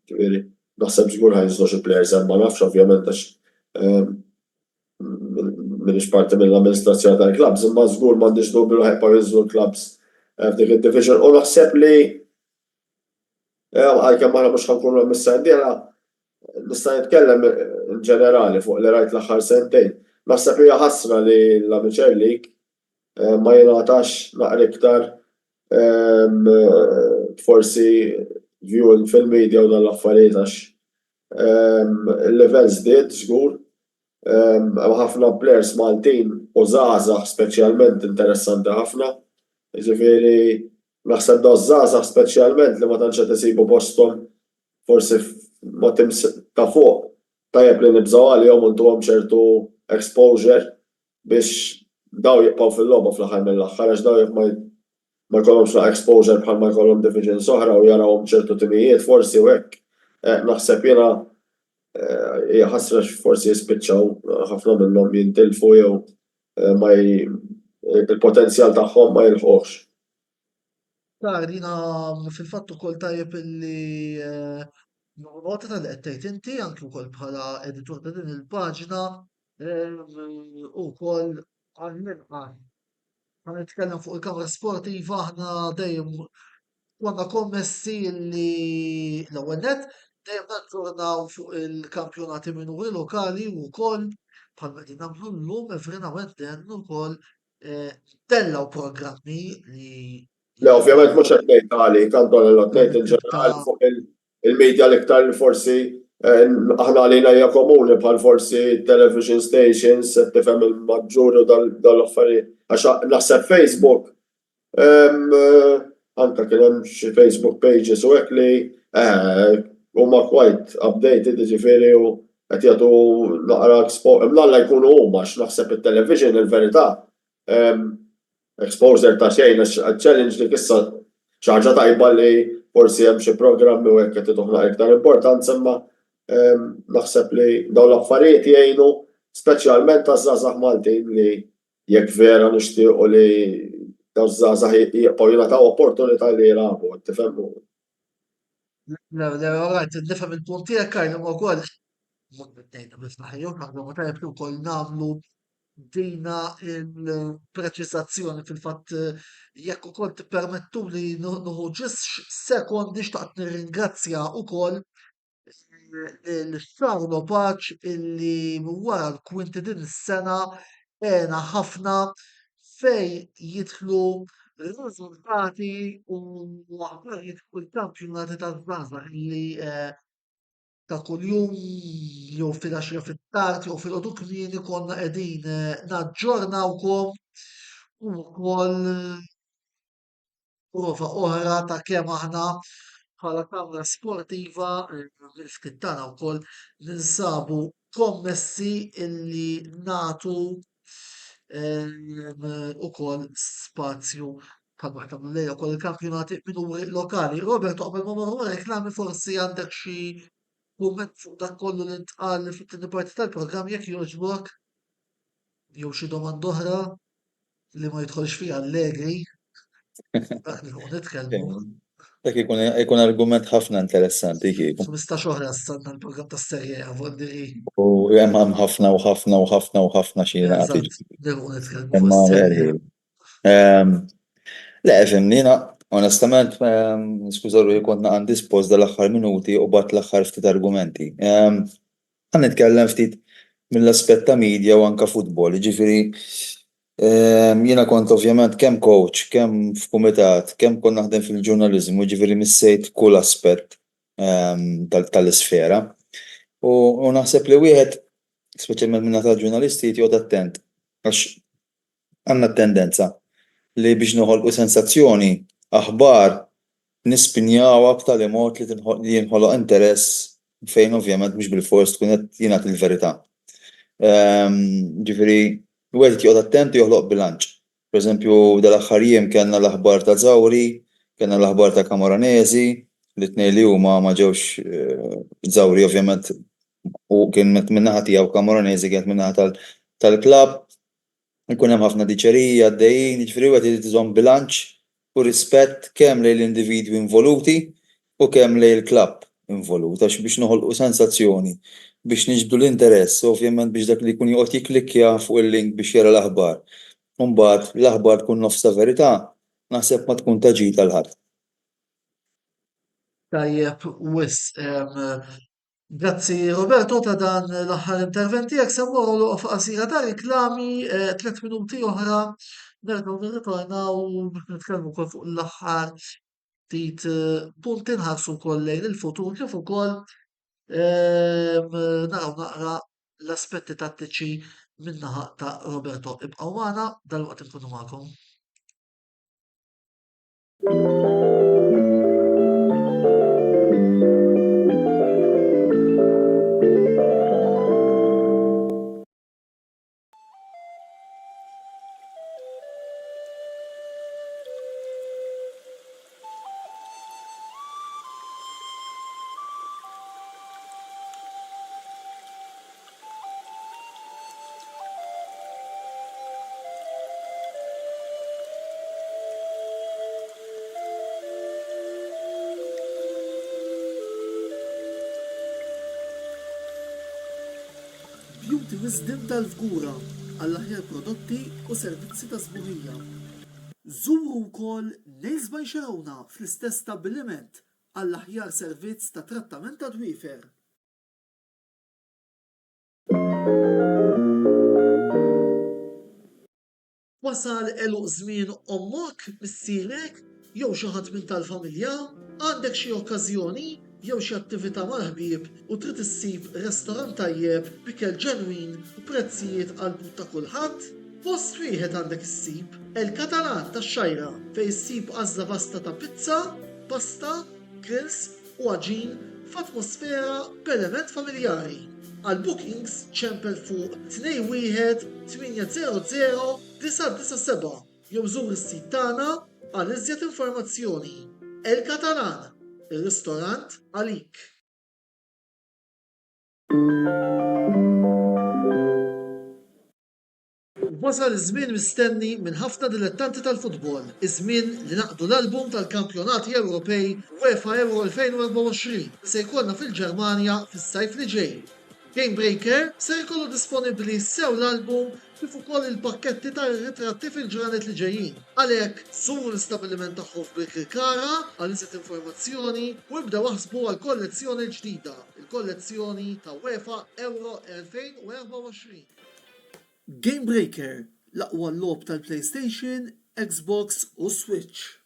ġifieri naħseb żgur ħajżlu xi plejers hemm ma nafx ovvjament għax m'iniex parti mill-amministrazzjoni tal-klabs imma żgur m'għandix dubju li ħajbqgħu jinżlu l-klabs f'dik id-division u naħseb li għalkemm aħna mhux ħankunu hemm is-sena d-dieħla nista' nitkellem in ġenerali fuq li rajt l-aħħar sentejn. Naħseb hija ħasra li l-Amateur League ma jingħatax naqra iktar forsi view fil-media u dal-affarijiet għax il-level żdied żgur hemm ħafna players Maltin u żgħażagħ speċjalment interessanti ħafna. Jiġifieri naħseb daw żgħażagħ speċjalment li ma tantx qed isibu posthom forsi ma tims ta' fuq tajjeb li nibżgħu għalihom u ntuhom ċertu exposure biex daw jibqgħu fil-logħba fl-aħħar mill-aħħar għax daw jekk ma jkollhomx exposure bħal ma jkollhom divisions oħra u jarawhom ċertu timijiet forsi u hekk. Naħseb jiena hija ħasra forsi jispiċċaw ħafna minnhom jintilfu jew il-potenzjal tagħhom ma jilħuqx. Jiena fil-fatt ukoll tajjeb illi nota tal qed tgħid inti anke wkoll bħala editur ta' din il-paġna ukoll għall-inqas nitkellem fuq il-kamra sportiva aħna dejjem konna kommessi li l-ewwel nett dejjem naġġornaw fuq il-kampjonati minuri lokali u wkoll bħalma qegħdin nagħmlu llum evrinament dennu wkoll tellaw programmi li Le ovvjament mhux qed ngħid għali, kanton qed ngħid in ġenerali fuq il-media l-iktar li forsi aħna għalina hija komuni bħal forsi television stations qed tifhem il-maġġur u dal-affarijiet. Għax naħseb Facebook anke kien hemm xi Facebook pages u hekk li huma quite updated jiġifieri u qed jagħtu naqra mnalla jkunu huma għax naħseb it-television il-verità exposure ta' xejn għax-challenge li issa xi ħaġa tajba li forsi hemm xi programmi u hekk qed tituħna iktar importanza imma naħseb li dawn l-affarijiet jgħinu speċjalment taż-żgħażagħ Maltin li jekk vera nixtiequ li dawn iż-żgħażagħ jibqgħu jingħataw opportunità li jilagħbu tifhem. nifhem il-punt tiegħek Karl imma wkoll ngħidha bl-flaħir naħdmu tajjeb li wkoll nagħmlu dina il-preċizazzjoni fil-fatt jekk ukoll tippermettuli nieħu ġist sekondi xtaqt nirringrazzja wkoll l-Xar Lopaċ illi wara l-kwinti din is-sena għena ħafna fejn jidħlu riżultati u aħbarijiet fuq il-kampjonati taż-żgħażagħ illi ta' kuljum jew fil-10 fit-tard jew filgħodu kmieni konna qegħdin naġġornawkom u wkoll prova oħra ta' kemm aħna bħala kamra sportiva mill-ftit tagħna wkoll ninsabu kommessi illi nagħtu ukoll spazju bħal waħda mill-lejla wkoll il-kampjonati minuri lokali. Robert qabel ma morru reklami forsi għandek xi kumment fuq dak kollu li ntqal fit-tieni parti tal-programm jekk jogħġbok jew xi domanda oħra li ma jidħolx fiha Allegri dak li nitkellmu. Dak ikun argument ħafna interessanti kieku. 15 oħra stanna l-programm tas-serje għavondiri. U hemm ħafna u ħafna u ħafna u ħafna xi nagħti. Le fimni onestament skużaru jkontna għandi spost dal-aħħar minuti u bat l-aħħar ftit argumenti. Għan nitkellem ftit mill-aspett ta' media u anke futbol, ġifieri jiena kont ovvjament kemm coach, kemm f'kumitat, kemm kont naħdem fil-ġurnaliżmu, ġifieri missejt kull aspett tal-isfera. U naħseb li wieħed, speċjalment minn tal-ġurnalisti, jgħod attent. Għax għandna tendenza li biex noħolqu sensazzjoni, aħbar nispinjaw b'tali mod li jinħoloq interess fejn ovvjament mhux bil-fors tkun qed jingħati l-verità. Ġifieri, wieħed jgħod attent u joħloq bilanċ. Pereżempju, dal-aħħar jiem kellna l-aħbar ta' Żawri, kellna l-aħbar ta' Camoranesi, l-itnejn li huma ma ġewx Żawri ovvjament u kien min-naħa tiegħu Camoranesi kienet min-naħa tal-klabb. Ikun hemm ħafna diċerija għaddejjin, jiġifieri wieħed irid iżomm bilanċ u rispett kemm lejn l-individwi involuti u kemm lejn il-klabb involut għax biex noħolqu sensazzjoni, biex niġbdu l-interess, ovvjament biex dak li jkun joqgħod jikklikkja fuq il-link biex jara l-aħbar. U mbagħad l-aħbar tkun nofsa verità, naħseb ma tkun ta' ġid għal ħadd. Tajjeb, grazzi Roberto ta' dan l-aħħar interventi, jekk se mmorru l qasira ta' riklami 3 minuti oħra nerġgħu nirritornaw biex nitkellmu wkoll fuq l-aħħar ftit punti nħarsu wkoll lejn il-futur kif ukoll naraw naqra l-aspetti tattiċi min-naħa ta' Roberto. Ibqgħu magħna dalwaqt inkunu magħkom. Beauty Wisdom tal-Fgura għall-aħjar prodotti u servizzi ta' sbuħija. Żuru wkoll Nails by Xarawna fl-istess stabbiliment għall-aħjar servizz ta' trattament ta' dwiefer. Wasal eluq żmien ommok, missierek, jew xi ħadd minn tal-familja, għandek xi okkażjoni jew xi attività mal-ħbieb u trid issib restorant tajjeb b'ikel ġenwin u prezzijiet qalbut ta' kulħadd, post wieħed għandek issib El-Katalan tax-Xajra fejn issib għażla vasta ta' pizza, pasta, grills u għaġin f'atmosfera b'element familjari. Għal bookings ċempel fuq 21 800 997 jew żur is-sit tagħna għal iżjed informazzjoni. El-Katalan, ir-ristorant għalik. Wasal iż-żmien mistenni minn ħafna dilettanti tal-futbol, iż-żmien li naqdu l-album tal-Kampjonati Ewropej UEFA Euro 2024 se jkollna fil-Ġermanja fis-sajf li ġej. Game Breaker se jkollu disponibbli sew l-album kif ukoll il-pakketti tar-ritratti fil-ġranet li ġejjin. Għalhekk żuru l-istabbiliment tagħhom f'Birkirkara għal iżjed informazzjoni u ibdew waħsbu għal kollezzjoni ġdida, il-kollezzjoni ta' UEFA Euro 2024. Game Breaker, l-aqwa logħob tal-PlayStation, Xbox u Switch.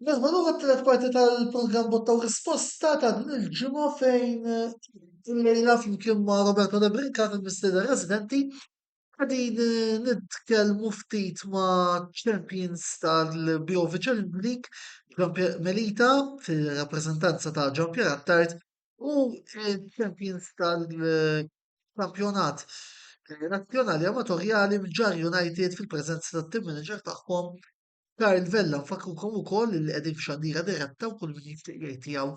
Mela nagħmlu t-tielet parti tal-programm botta u risposta ta' din il-ġimgħa fejn illejla flimkien ma' Roberto De Brinca fil-Mistieda Residenti qegħdin nitkellmu ftit ma' champions tal-BOV Challenge League, Melita fir-rappreżentanza ta' Jean-Pierre Attard u champions tal-kampjonat nazzjonali amatorjali Ġar United fil-preżenza tat-team manager tagħhom Karl Vella nfakrukom ukoll li qegħdin f'xandira diretta u kull min jixtieq jgħid tiegħu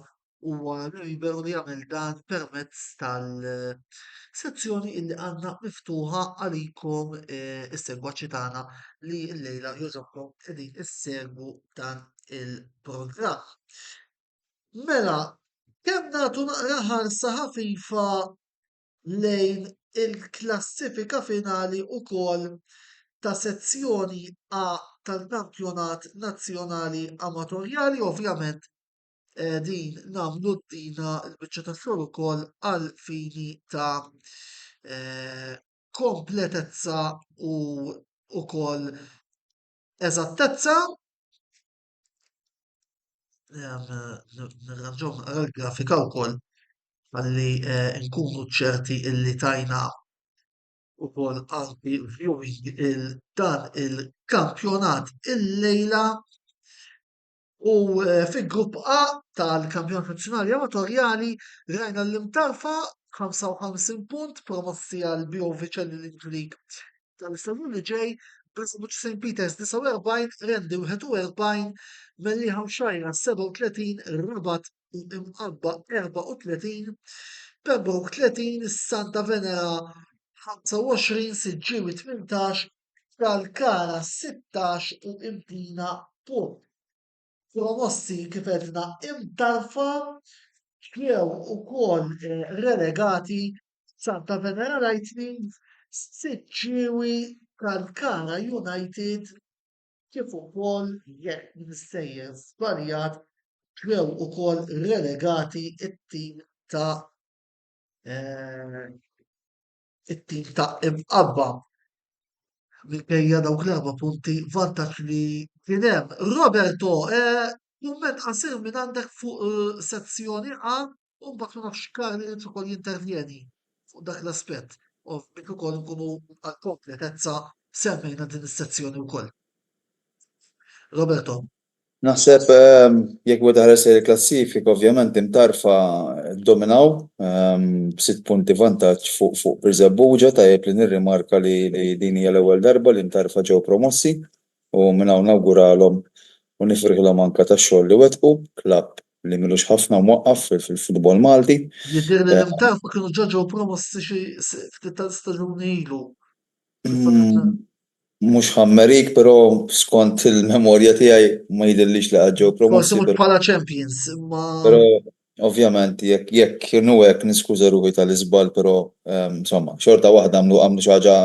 huwa li jibgħu li jagħmel dan permezz tal-sezzjoni illi għandna miftuħa għalikom is-segwaċi tagħna li llejla jogħġobkom qegħdin issegwu dan il-programm. Mela, kemm nagħtu naqra ħarsa ħafifa lejn il-klassifika finali wkoll ta' sezzjoni A tal-Kampjonat Nazzjonali Amatorjali, ovvjament din nagħmlu dina l-biċċa ta' xogħol ukoll għal fini ta' kompletezza u ukoll eżattezza. Nirranġaw naqra l-grafika wkoll ħalli nkunu ċerti illi tajna ukoll anki viewing dan il-kampjonat il-lejla u fil-grupp A tal-Kampjonat Nazzjonali Amatorjali rajna l-imtarfa 55 punt promossi għal BOV Challenge League tal-istaġun li ġej, Brasilian St. Peters 49, Rendi 41, Melliħa Xajra 37, Rabat Imqabba 34, Pembroke 30, Santa Venera 25, Siġġiewi 18, Kalkara 16 u Impina punt. Promossi kif edna imtarfa ġew ukoll relegati Santa Venera Lightning, Siġġiewi, Kalkara United kif ukoll jekk nissejjer żbaljat ġew ukoll relegati it-tim ta' Imqabba. Minkejja dawk l-4 punti vantaġġ li kien hemm. Roberto, kumment qasir minn għandek fuq sezzjoni A u mbagħad ma nafx Karli irid ukoll jintervjeni fuq dak l-aspett. U biex ukoll nkunu għal kompletezza semmejna din is-sezzjoni wkoll. Roberto. Naħseb jekk wieħed ħares il-klassifika ovvjament imtarfa dominaw b'6 punti vantaġġ fuq Birżebbuġa tajjeb li nirrimarka li din hija l-ewwel darba li imtarfa ġew promossi u minn hawn nawguralhom u nifrħilhom anke tax-xogħol li wettqu, klabb li milux ħafna mwaqqaf fil-futbol Malti. Jidher li l-imtarfa kienu ġew promossi xi ftit ta' staġuni ilu. Mhux ħammerik, però skont il-memorja tiegħi ma jidhirlix li qatt ġew Forsi promossi. mhux bħala Champions, imma Però ovvjament jekk kienu hekk niskuża ruħi tal-iżball, però insomma xorta waħda għamlu xi ħaġa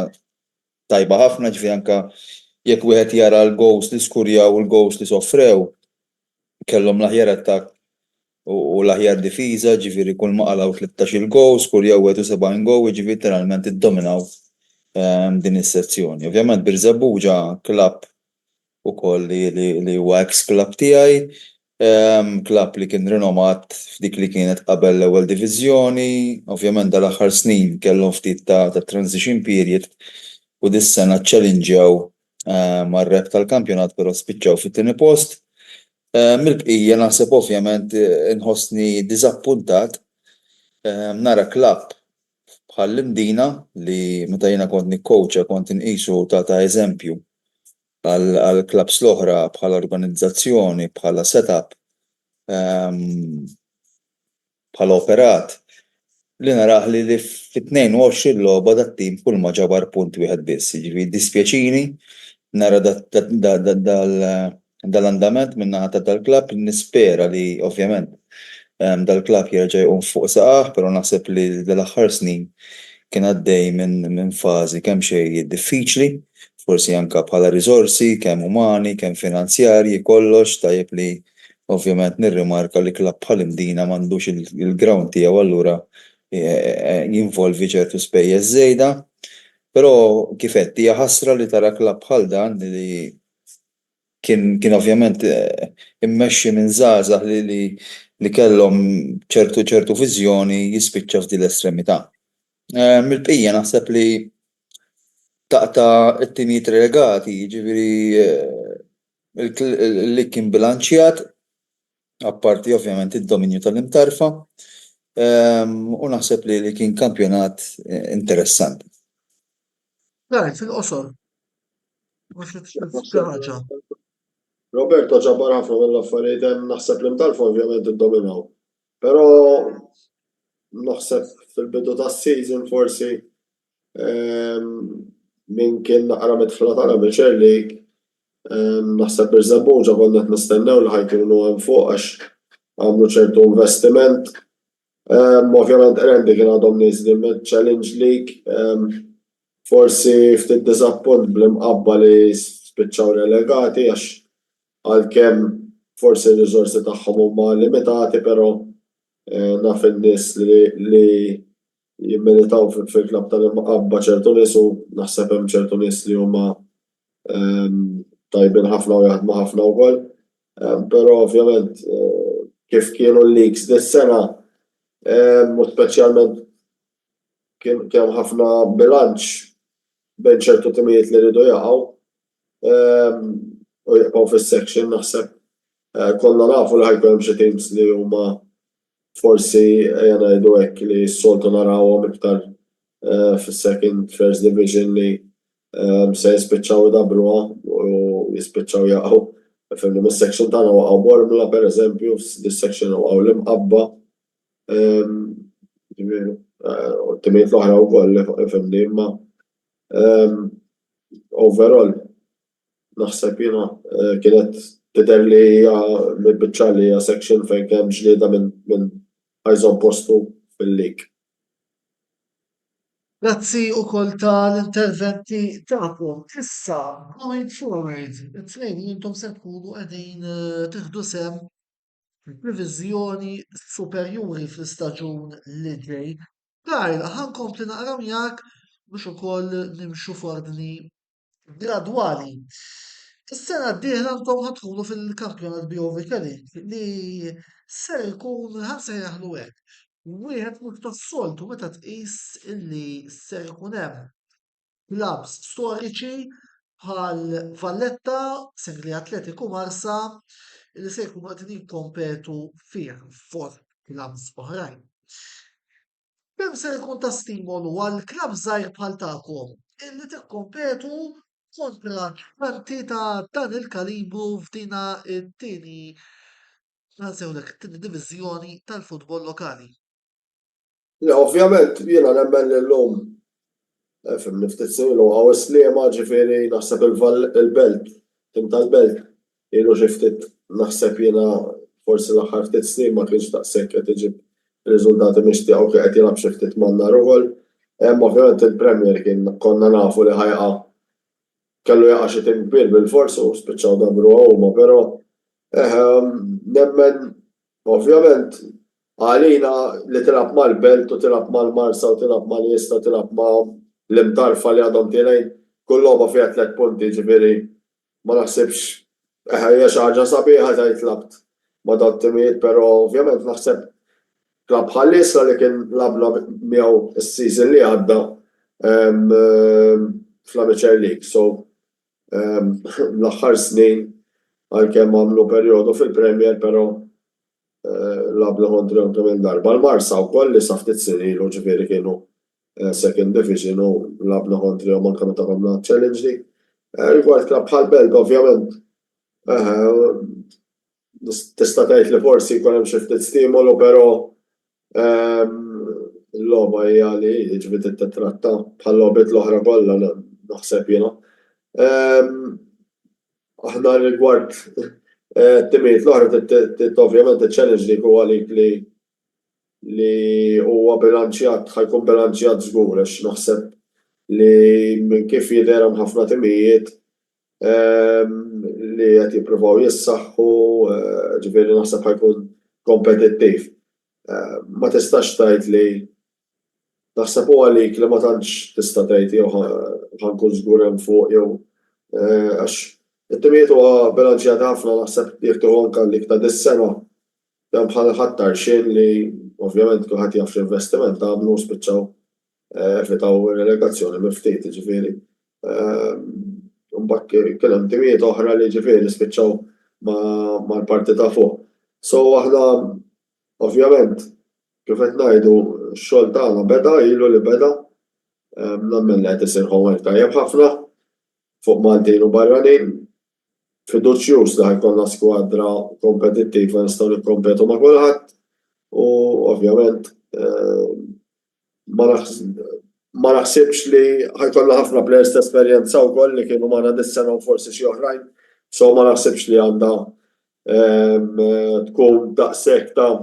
tajba ħafna ġifieri anke jekk wieħed jara l-goals li skurjaw u l-goals li soffrew kellhom l-aħjar attakk u l-aħjar difiża, ġifieri kull ma qalgħu 13-il gowl, skurjaw 71 gowl, ġifieri literalment iddominaw din is-sezzjoni. Ovvjament Birżebbuġa klabb ukoll li huwa ex-klabb tiegħi, klabb li kien rinomat f'dik li kienet qabel l-ewwel diviżjoni, ovvjament dal-aħħar snin kellhom ftit ta' transition period u dis-sena challengew mar-rep tal-kampjonat però spiċċaw fit-tieni post. Mill-bqija naħseb ovvjament inħossni diżappuntat nara klabb bħal l-Imdina li meta jiena kont nikkowċja kont inqisu ta' eżempju għal klabbs l-oħra bħala organizzazzjoni, bħala setup, bħala operat li narah li fit-22 logħba dat-tim kull ma ġabar punt wieħed biss. Jiġifieri dispjaċini nara dal-andament min-naħa tal-klabb nispera li ovvjament dal-klabb jerġa' jqum fuq saqajh, però naħseb li l-aħħar snin kien għaddej minn fażi kemm xejn diffiċli, forsi anke bħala riżorsi, kemm umani, kemm finanzjarji, kollox tajjeb li ovvjament nirrimarka li klabb bħal Imdina m'għandux il-ground tiegħu allura jinvolvi ċertu spejjeż żejda, però kif qed hija ħasra li tara klabb bħal dan li kien ovvjament immexxi minn żgħażagħ li kellhom ċertu viżjoni jispiċċa f'din l-estremità. Mill-bqija naħseb li taqta' it-timijiet relegati, jiġifieri li kien bilanċjat, apparti ovvjament id-dominju tal-imtarfa, u naħseb li kien kampjonat interessanti. fil-qosor. ħaġa. Roberto ġabar ħafna mill-affarijiet hemm naħseb l-imtarfa ovvjament iddominaw. Però naħseb fil-bidu tas-season forsi min kien naqra mitħla tal-Amateur League naħseb bir-Żabuġa konna qed nistennew li ħajkunu hemm fuq għax għamlu ċertu investiment. Ovvjament Randy kien għadhom nieżlin mid-Challenge League. Forsi ftit diżappunt bl-imqabba li spiċċaw relegati għax għalkemm forsi r-riżorsi tagħhom huma limitati, però naf in-nies li jimmenitaw fil-klabb tal-imqabba ċertu nies u naħseb hemm ċertu nies li huma tajbin ħafna u jaħdmu ħafna wkoll. Però ovvjament kif kienu l-leagues dis-sena u speċjalment kien ħafna bilanċ bejn ċertu timijiet li rridu jaqgħu u jaqgħu fis-section naħseb konna nafu li ħajkun hemm xi teams li huma forsi ngħidu hekk li s-soltu narawhom iktar fis-second, first division li se jispiċċaw idabruha u jispiċċaw jaqgħu. Fimni mis-section tagħna waqgħu Bormla pereżempju, dis-section waqgħu l-Imqabba. U t-timijiet l-oħra wkoll fimni imma overall naħseb jiena kienet tidher li hija mill-biċċa li hija section fejn kemm ġlieda minn ħajżhom postu fil-league. Grazzi wkoll tal-interventi tagħkom. Issa, going forward, it-tnejn intom se tkunu qegħdin tieħdu sehem fil-previżjoni superjuri fl-istaġun li ġej. Kyle, ħankompli naqra miegħek biex ukoll nimxu f'ordni gradwali. Is-sena d-dieħla intom ħadħulu fil-kampjonat Bjovica League li ser ikun ħansejjaħlu hekk. Wieħed mhux tas-soltu meta tqis illi ser ikun hemm clubs storiċi bħal Valletta, Sengli Atletiku Marsa li se jkunu qegħdin jikkompetu fih fost clubs oħrajn. Kemm ser ikun ta' stimolu għal klabb żgħir bħal tagħkom illi tikkompetu kontra ċanti ta' dan il-kalibru f'dina t-tieni it-tieni diviżjoni tal-futbol lokali. Ovvjament jiena nemmen li llum fimni ftit snin ilu għaw Sliema ġifieri naħseb il-Belt, tim tal-Belt ilu xi ftit naħseb jiena forsi l-aħħar ftit snin ma kienx daqshekk qed iġib riżultati mixtieqa u kien qed jilgħab xi ftit man-nar ukoll. Ovvjament il-Premier kien konna nafu li ħajqa kellu jaqa' xi tim kbir bil-fors u spiċċaw dabru huma, però nemmen ovvjament għalina li tilab mal-Belt u tilab mal-Marsa u tilab mal-Jesta u tilab ma' l-imtarfa li għadhom tienejn kull logħba fiha 3 punti ġifieri ma naħsibx hija xi ħaġa sabiħa ta' jitlabt ma' dawn timijiet, però ovvjament naħseb klabb bħal Isla li kien labna miegħu is-season li għadda fl-Amateur League. So l-aħħar snin għalkemm għamlu perjodu fil-Premier, però labna kontrihom kemm darba. L-Marsa wkoll li sa ftit snin ilu ġifieri kienu second division u labna kontrihom anke meta għamlu Challenge League. Rigward klabb bħal Belt ovvjament tista' tgħid li forsi jkun hemm xi ftit stimolu, però l-logħba hija li jiġifieri titratta bħal logħbiet l-oħra kollha naħseb jiena. Aħna rigward timijiet l-oħra ovvjament il-Challenge League huwa li huwa bilanċjat, ħajkun bilanċjat żgur għax naħseb li minn kif jidher hemm ħafna timijiet li qed jippruvaw jissaħħu, ġifieri naħseb ħajkun kompetittiv. Ma tistax tgħid li naħseb huwa lik li ma tantx tista' tgħid jew ħankun żgur hemm fuq jew għax it-timijiet huwa bilanċjat ħafna naħseb jekk tieħu anke l-lik ta' dis-sena hemm bħal ħattar xejn li ovvjament kulħadd jaf x'investiment għamlu spiċċaw fitaw relegazzjoni miftit ġifieri. Mbagħad kien hemm timijiet oħra li ġifieri spiċċaw mal-parti ta' fuq. So aħna ovvjament kif qed ngħidu x-xogħol tagħna beda ilu li beda nemmen li qed isir homework tajjeb ħafna fuq Maltin u barranin. Fiduċjuż li ħajkollna skwadra kompetittiva nistgħu nikkompetu ma' kulħadd u ovvjament ma naħsibx li ħajkollna ħafna players ta' esperjenza wkoll li kienu magħna dis-sena u forsi xi oħrajn, so ma naħsibx li għandha tkun daqshekk ta'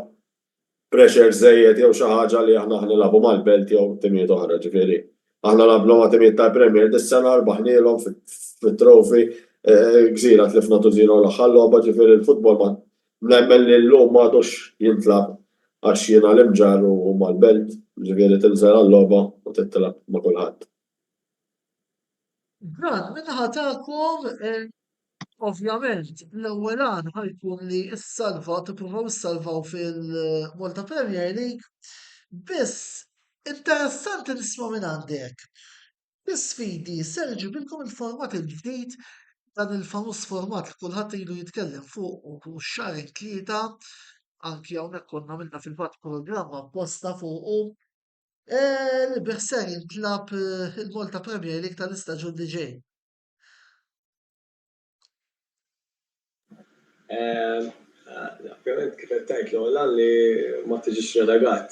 pressure żejjed jew xi ħaġa li aħna ħnilagħbu mal-belt jew timijiet oħra ġifieri. Aħna lablu ma' timijiet tal-Premier dis-sena rbaħnielhom fit-trofi gżira tlifna 2-0 l-aħħar logħba ġifieri l-futbol ma nemmen li llum m'għadux jintlab għax jiena l-imġar u mal-belt ġifieri tinżel għall-logħba u tittilab ma' kulħadd. Dan minnaħa tagħkom ovvjament l-ewwel għan ħajkun li tippruvaw issalvaw fil-Malta Premier League. Biss interessanti nisma' minn għandek. Is-sfidi ser ġibilkom il-format il-ġdid dan il-famuż format li kulħadd ilu jitkellem fuq u x-xahar tlieta anki hawnhekk konna minna fil-fatt programma apposta fuqu li biħser jintlab il-Malta Premier League tal-istaġun li ġej. Ovvjament kif qed tgħid l-ewwel li ma tiġix relegat.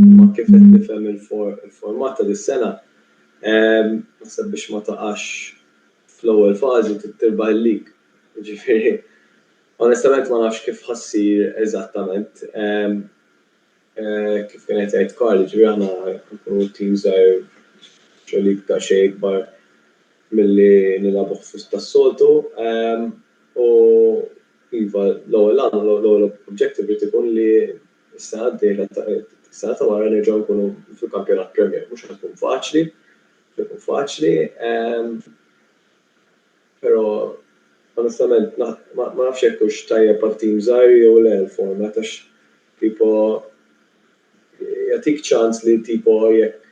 Ma kif qed nifhem il-format ta' dis-sena naħseb biex ma taqax fl-ewwel fażi tittirbaħ il-lig. Ġifieri, onestament ma nafx kif ħassir eżattament. Kif kien qed jgħid Karl, ġifieri aħna nkunu tim żgħir xogħol iktar xejn ikbar milli nilagħbu tas-soltu. U iva l-ewwel objective irid ikun li s-sena d-dieħla s-sena ta' wara nerġgħu nkunu fil-kampjonat Premier. Mhux qed tkun faċli, però onestament ma nafx hekk hux tajjeb għat-tim żgħir jew le l-format għax tipo jagħtik ċans li tipo jekk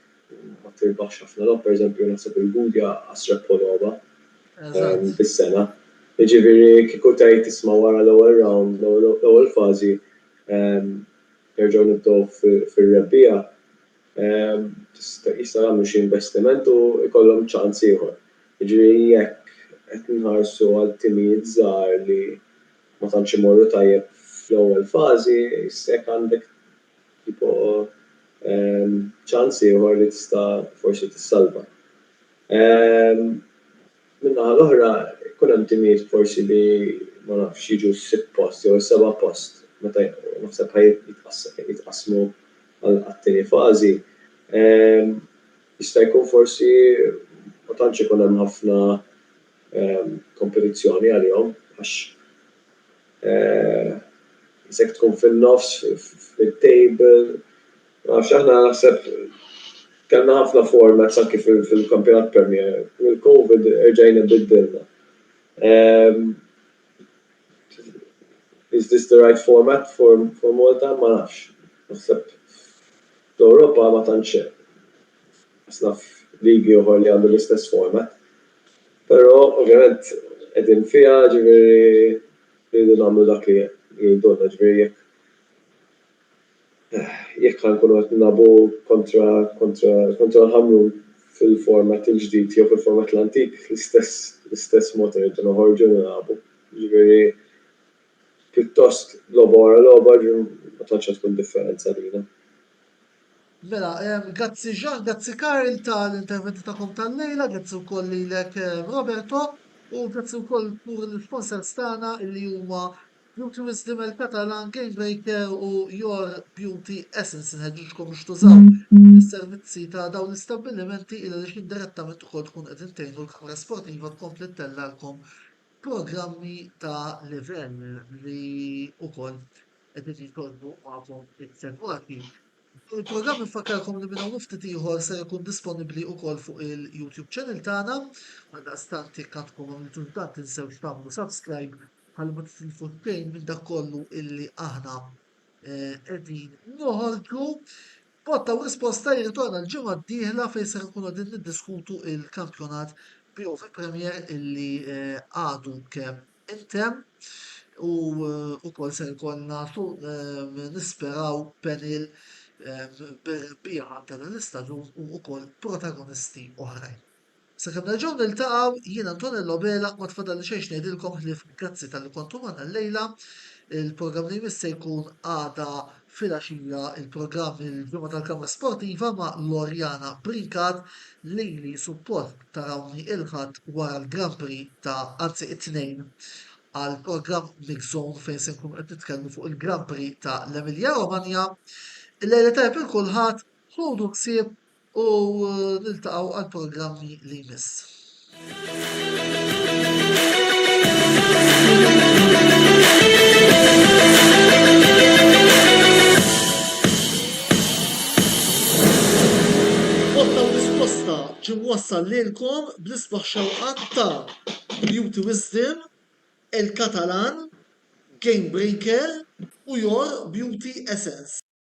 ma tirbaħx ħafna logħba, pereżempju naħseb il-Gudja għasreb logħba bis-sena. Jiġifieri kieku tgħid tisma' wara l-ewwel round, l-ewwel fażi nerġgħu nibdew fir-rebbieħa jista' jagħmlu xi investiment u jkollhom ċans ieħor. Jiġifieri jekk qed inħarsu għal timijiet żgħar li ma tantx imorru tajjeb fl-ewwel fażi, hekk għandek tipo ċans ieħor li tista' forsi tissalva. Min-naħa l-oħra jkun hemm timijiet forsi li ma nafx jiġu s-sitt post jew is-seba' post meta naħseb jitqasmu għat-tieni fażi. Jista' jkun forsi ma tantx ikun hemm ħafna kompetizzjoni għalihom għax jekk tkun fin-nofs fit-table ma nafx aħna naħseb kellna ħafna formats anke fil-Kampjonat Premier. Il-COVID erġajna biddilna. Is this the right format for Malta? Ma nafx. Naħseb l-Ewropa ma tantx ħafna ligi oħra li għandu l-istess format. Però ovvjament qegħdin fiha ġifieri rridu nagħmlu dak li jgħidulna ġifieri jekk ħankunu qed nilagħbu kontra l-Ħamrun fil-format il-ġdid jew fil-format l-antik l-istess mod irridu noħorġu nilagħbu. Ġifieri pjuttost logħba wara logħba ma tantx tkun differenza lina. Mela, grazzi Jean, grazzi Karl tal-interventi tagħkom tal-lejla, grazzi wkoll lilek Roberto u grazzi wkoll tur l-sponsors tagħna li huma Beauty Wisdom il-Catalan, Game Breaker u Your Beauty Essence nħeġġiġkom biex tużaw is-servizzi ta' dawn l-istabbilimenti illa li indirettament ukoll tkun qed intejnu l-Kamra Sportiva tkompli tellalkom programmi ta' livell li ukoll qegħdin jitolbu magħhom it-segwati. Il-programm infakkarkom li minn hawn ftit ieħor se jkun disponibbli wkoll fuq il-YouTube channel tagħna, għaldaqstant jekk għandkom għamiltu dan tinsewx tagħmlu subscribe ħalli ma titilfu xejn minn dak kollu illi aħna qegħdin noħorġu. Botta u risposta jirritorna l-ġimgħa d-dieħla fejn se nkunu qegħdin niddiskutu il-kampjonat POV Premier illi għadu kemm intemm u wkoll se jkollna nisperaw panel bir-rebbieħa tal-istaġun u wkoll protagonisti oħrajn. Sakemm nerġgħu niltaqgħu jien Antonello Bela ma tfadal xejn ngħidilkom ħlief grazzi tal-li kontu magħna llejla. Il-programm li jmiss se jkun għada filgħaxija il-programm il-ġimgħa tal-Kamra Sportiva ma' Lorjana Brinkat li suppost tarawni il-ħadd wara l-Grand Prix anzi it-tnejn għal programm Mix Zone fejn se nkunu qed nitkellmu fuq il-Grand Prix ta' l-Emilia Romagna. Il-lejla tajb il-kulħadd, ħodu ħsieb u niltaqgħu għal programmi li jmiss. Botta u risposta ġim wassal lilkom bl-isbaħ xewqan ta' Beauty Wisdom, El Catalan, Game Breaker u Your Beauty Essence.